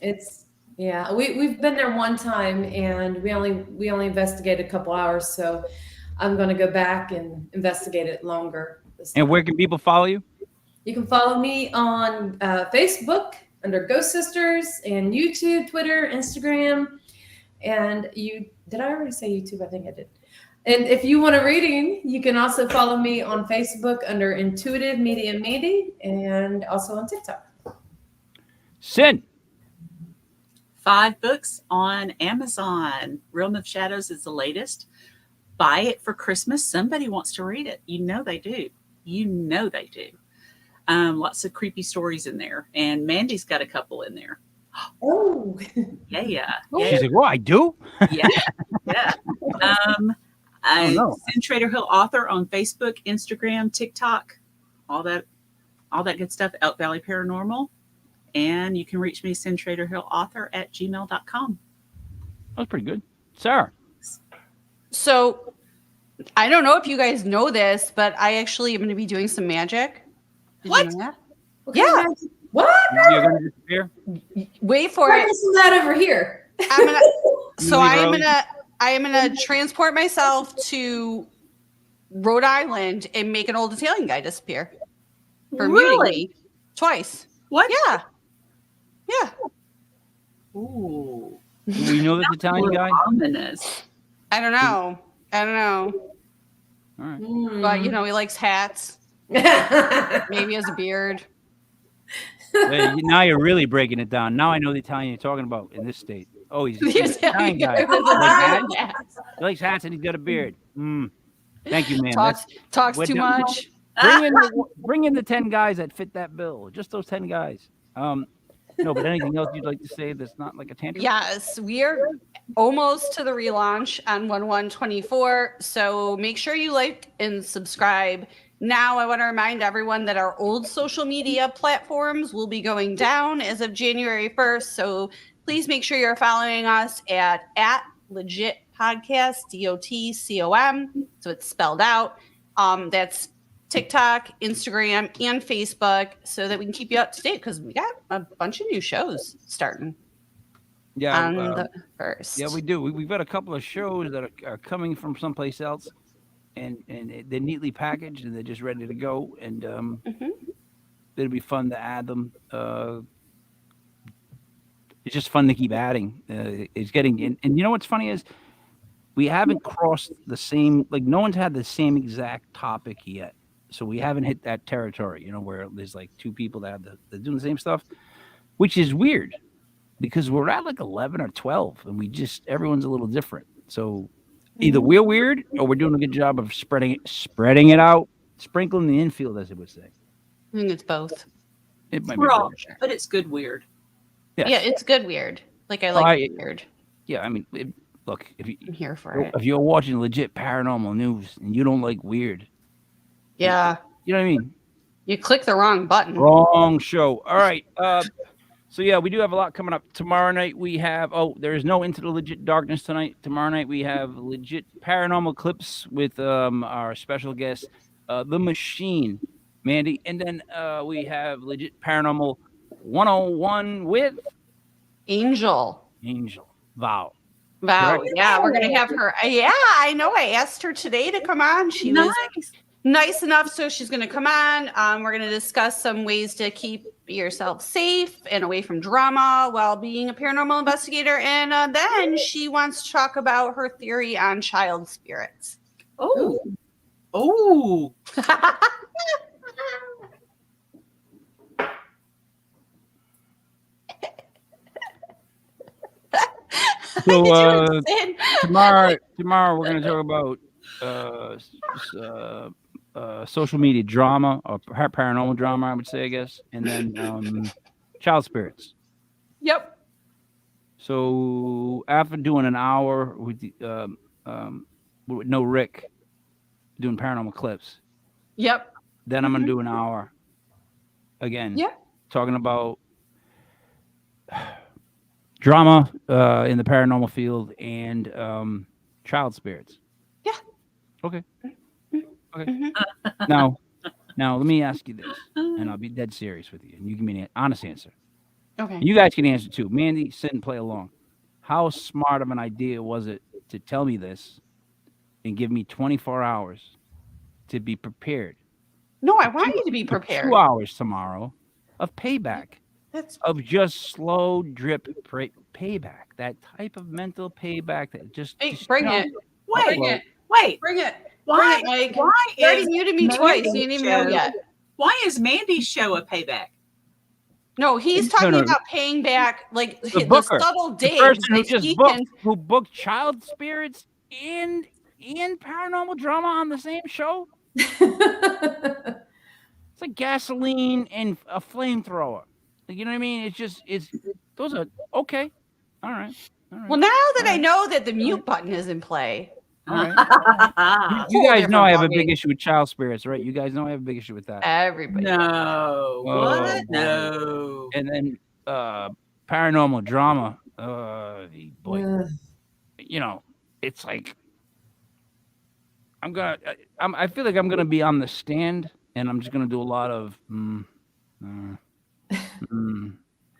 S4: It's yeah. We've been there one time, and we only investigated a couple hours. So I'm going to go back and investigate it longer this
S1: And
S4: time.
S1: where can people follow you?
S4: You can follow me on Facebook under Ghost Sisters, and YouTube, Twitter, Instagram. And did I already say YouTube? I think I did. And if you want a reading, you can also follow me on Facebook under Intuitive Media Media, and also on TikTok.
S1: Sin.
S2: 5 books on Amazon. Realm of Shadows is the latest. Buy it for Christmas. Somebody wants to read it. You know they do. You know they do. Lots of creepy stories in there. And Mandy's got a couple in there.
S4: Oh,
S2: Yeah.
S1: She's like, "Well, I do."
S2: Yeah.
S1: no.
S2: Sin Trader Hill author on Facebook, Instagram, TikTok, all that good stuff. Elk Valley Paranormal. And you can reach me, sintraderhillauthor@gmail.com.
S1: That was pretty good, Sarah.
S3: So I don't know if you guys know this, but I actually am going to be doing some magic. Did
S2: What?
S3: you know that?
S4: okay.
S3: Yeah.
S4: What?
S1: You're gonna disappear.
S3: Wait for
S4: Why
S3: it.
S4: isn't that over here?
S3: I'm gonna, so
S1: leave
S3: I am
S1: early?
S3: gonna transport myself to Rhode Island and make an old Italian guy disappear for muting
S2: Really?
S3: me twice.
S2: What?
S3: Yeah. Yeah.
S2: Ooh.
S1: Do we know this Italian guy?
S2: Ominous.
S3: I don't know.
S1: All right.
S3: But you know, he likes hats. Maybe has a beard.
S1: Well, now you're really breaking it down. Now I know the Italian you're talking about in this state. Oh, he's an Italian guy. He likes hats and he's got a beard. Thank you, man.
S3: Talks
S1: we're
S3: too
S1: done.
S3: much.
S1: Bring in the 10 guys that fit that bill. Just those 10 guys. No, but anything else you'd like to say that's not like a tantrum?
S3: Yes, we are almost to the relaunch on 1/1/24. So make sure you like and subscribe. Now, I want to remind everyone that our old social media platforms will be going down as of January 1st. So please make sure you're following us at Legit Podcast, DOTCOM. So it's spelled out. That's TikTok, Instagram, and Facebook, so that we can keep you up to date, because we got a bunch of new shows starting
S1: Yeah.
S3: on the 1st.
S1: Yeah, we do. We've got a couple of shows that are coming from someplace else, and they're neatly packaged and they're just ready to go. And it'll be fun to add them. It's just fun to keep adding. It's getting and you know what's funny is we haven't crossed the same, like no one's had the same exact topic yet. So we haven't hit that territory, you know, where there's like 2 people that they're doing the same stuff, which is weird because we're at like 11 or 12 and everyone's a little different. So either we're weird or we're doing a good job of spreading it out, sprinkling the infield, as it would say.
S3: I think it's both.
S1: It might be
S2: We're all,
S1: both.
S2: but it's good weird.
S1: Yes.
S3: Yeah, it's good weird. Like I like weird.
S1: Yeah, I mean, look,
S3: I'm here for it.
S1: if you're watching legit paranormal news and you don't like weird,
S3: Yeah.
S1: you know what I mean?
S3: You click the wrong button.
S1: Wrong show. All right. So yeah, we do have a lot coming up. Tomorrow night we have there is no Into the Legit Darkness tonight. Tomorrow night we have legit paranormal clips with our special guest, The Machine, Mandy. And then we have legit paranormal 101 with
S3: Angel.
S1: Val.
S3: Wow.
S1: Correct.
S3: Yeah, we're gonna have her. Yeah, I know. I asked her today to come on. She was nice enough, so she's going to come on. We're going to discuss some ways to keep yourself safe and away from drama while being a paranormal investigator. And then she wants to talk about her theory on child spirits.
S2: Oh. Oh.
S1: So tomorrow we're going to talk about social media drama or paranormal drama, I would say, I guess, and then child spirits.
S3: Yep.
S1: So after doing an hour with no Rick doing paranormal clips,
S3: Yep.
S1: then I'm going to do an hour again.
S3: Yeah.
S1: Talking about drama in the paranormal field and child spirits.
S3: Yeah.
S1: Okay. Okay. Now Now, let me ask you this, and I'll be dead serious with you, and you give me an honest answer.
S3: Okay.
S1: And you guys can answer too. Mandy, sit and play along. How smart of an idea was it to tell me this and give me 24 hours to be prepared?
S3: No, I want you to be
S1: For
S3: prepared.
S1: 2 hours tomorrow of payback,
S3: That's
S1: of just slow drip payback. That type of mental payback that just
S3: bring it.
S2: Wait,
S3: Bring it.
S2: wait.
S3: Bring it.
S2: Why?
S3: Bring it, Mike.
S2: Why
S3: You already
S2: is
S3: muted me twice. You didn't even know
S2: show-
S3: yet.
S2: Why is Mandy's show a payback?
S3: No, he's talking
S1: no.
S3: about paying back like the
S1: booker,
S3: subtle
S1: the
S3: digs
S1: person who
S3: that
S1: just
S3: he
S1: booked,
S3: can.
S1: who booked child spirits and paranormal drama on the same show. It's like gasoline and a flamethrower. You know what I mean? It's those are okay. All right.
S3: Well, now that I know that the mute button is in play,
S1: All right. You
S3: Whole
S1: guys know
S3: different
S1: I have a
S3: ballgame.
S1: big issue with child spirits, right? You guys know I have a big issue with that.
S3: everybody.
S2: No.
S1: Oh,
S2: What?
S1: boy.
S2: No.
S1: And then paranormal drama. Boy, you know, it's like I feel like I'm gonna be on the stand, and I'm just gonna do a lot of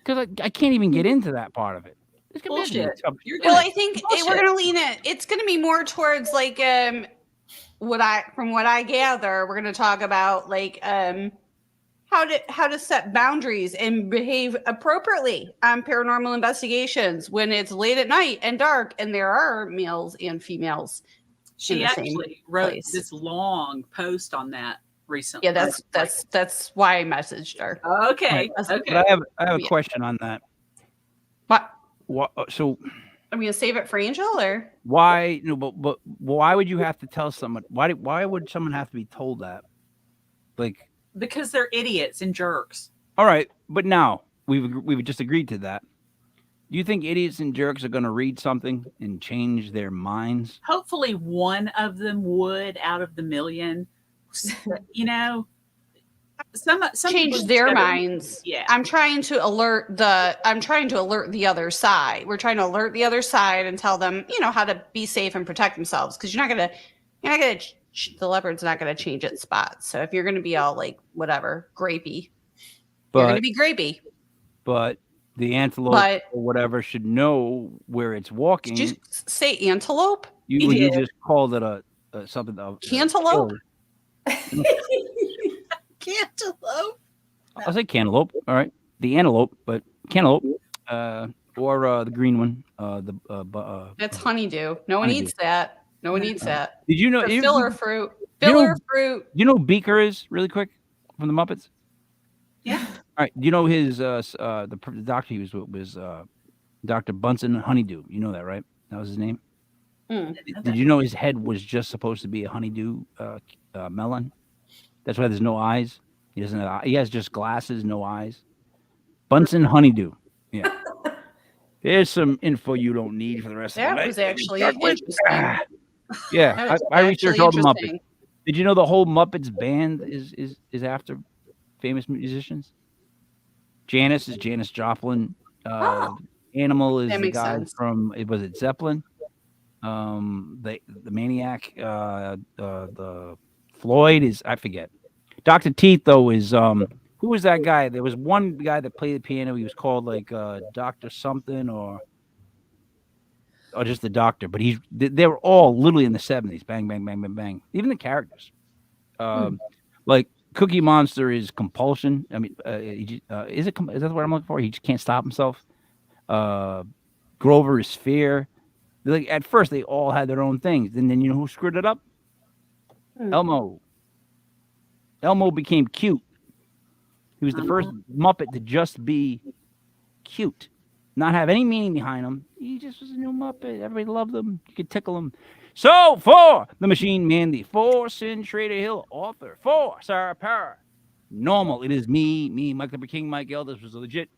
S1: because I can't even get into that part of it. It's gonna be
S2: Bullshit.
S1: tough.
S2: You're
S3: Well,
S2: gonna,
S3: I think
S2: bullshit.
S3: we're gonna lean it. It's gonna be more towards like from what I gather, we're gonna talk about like how to set boundaries and behave appropriately on paranormal investigations when it's late at night and dark and there are males and females.
S2: She
S3: in the same
S2: actually wrote
S3: place.
S2: this long post on that recently.
S3: Yeah, that's why I messaged her.
S2: Okay.
S3: Right.
S2: Okay.
S1: But I have a
S3: Yeah.
S1: question on that.
S3: What?
S1: So
S3: I'm gonna save it for Angel or
S1: why? No, but why would you have to tell someone? Why would someone have to be told that? Like,
S2: Because they're idiots and jerks.
S1: all right, but now we've just agreed to that. Do you think idiots and jerks are going to read something and change their minds?
S2: Hopefully, one of them would out of the million. You know, some
S3: change
S2: people
S3: their
S2: just gotta-
S3: minds.
S2: Yeah.
S3: I'm trying to alert the other side. We're trying to alert the other side and tell them, how to be safe and protect themselves. Because you're not gonna the leopard's not gonna change its spots. So if you're gonna be all like whatever grapey, you're gonna
S1: But
S3: be grapey.
S1: but the antelope
S3: But
S1: or whatever should know where it's walking.
S3: did you say antelope?
S1: You
S2: Yeah.
S1: just called it a something of
S3: Cantaloupe?
S2: Cantaloupe.
S1: I'll say cantaloupe. All right, the antelope, but cantaloupe, or the green one.
S3: That's honeydew. No one
S1: Honeydew.
S3: eats that. No one eats that.
S1: Did you know?
S3: Or
S1: You,
S3: filler fruit.
S1: you know-
S3: Filler fruit.
S1: you know who Beaker is really quick from the Muppets?
S2: Yeah.
S1: All right. Do you know his the doctor he was with was Dr. Bunsen Honeydew? You know that, right? That was his name.
S3: Mm.
S1: Did you know his head was just supposed to be a honeydew melon? That's why there's no eyes. He doesn't have. He has just glasses, no eyes. Bunsen Honeydew. Yeah. There's some info you don't need for the rest of the
S3: That
S1: night.
S3: was actually
S1: Start with-
S3: interesting.
S1: Yeah,
S3: That was
S1: I researched
S3: actually
S1: all the Muppets.
S3: interesting.
S1: Did you know the whole Muppets band is after famous musicians? Janice is Janis Joplin. Animal is
S3: That
S1: the
S3: makes
S1: guy
S3: sense.
S1: from was it Zeppelin? The Maniac. The Floyd is I forget. Dr. Teeth though is who was that guy? There was one guy that played the piano. He was called like Doctor something or just the Doctor. But they were all literally in the 70s. Bang bang bang bang bang. Even the characters. Like Cookie Monster is compulsion. I mean, is that the word I'm looking for? He just can't stop himself. Grover is fear. Like at first, they all had their own things, and then you know who screwed it up? Elmo. Elmo became cute. He was the first Muppet to just be cute, not have any meaning behind him. He just was a new Muppet. Everybody loved him. You could tickle him. So for the Machine Mandy, for Sin Trader Hill, author, for Sarah Paranormal, it is me, Mike the King, Mike L. This was legit.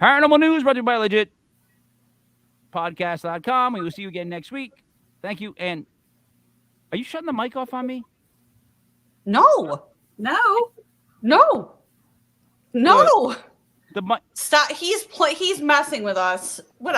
S1: Paranormal News brought to you by Legit Podcast.com. We will see you again next week. Thank you. And are you shutting the mic off on me?
S3: No.
S2: No.
S3: No. No.
S1: The mic.
S3: Stop. He's messing with us. What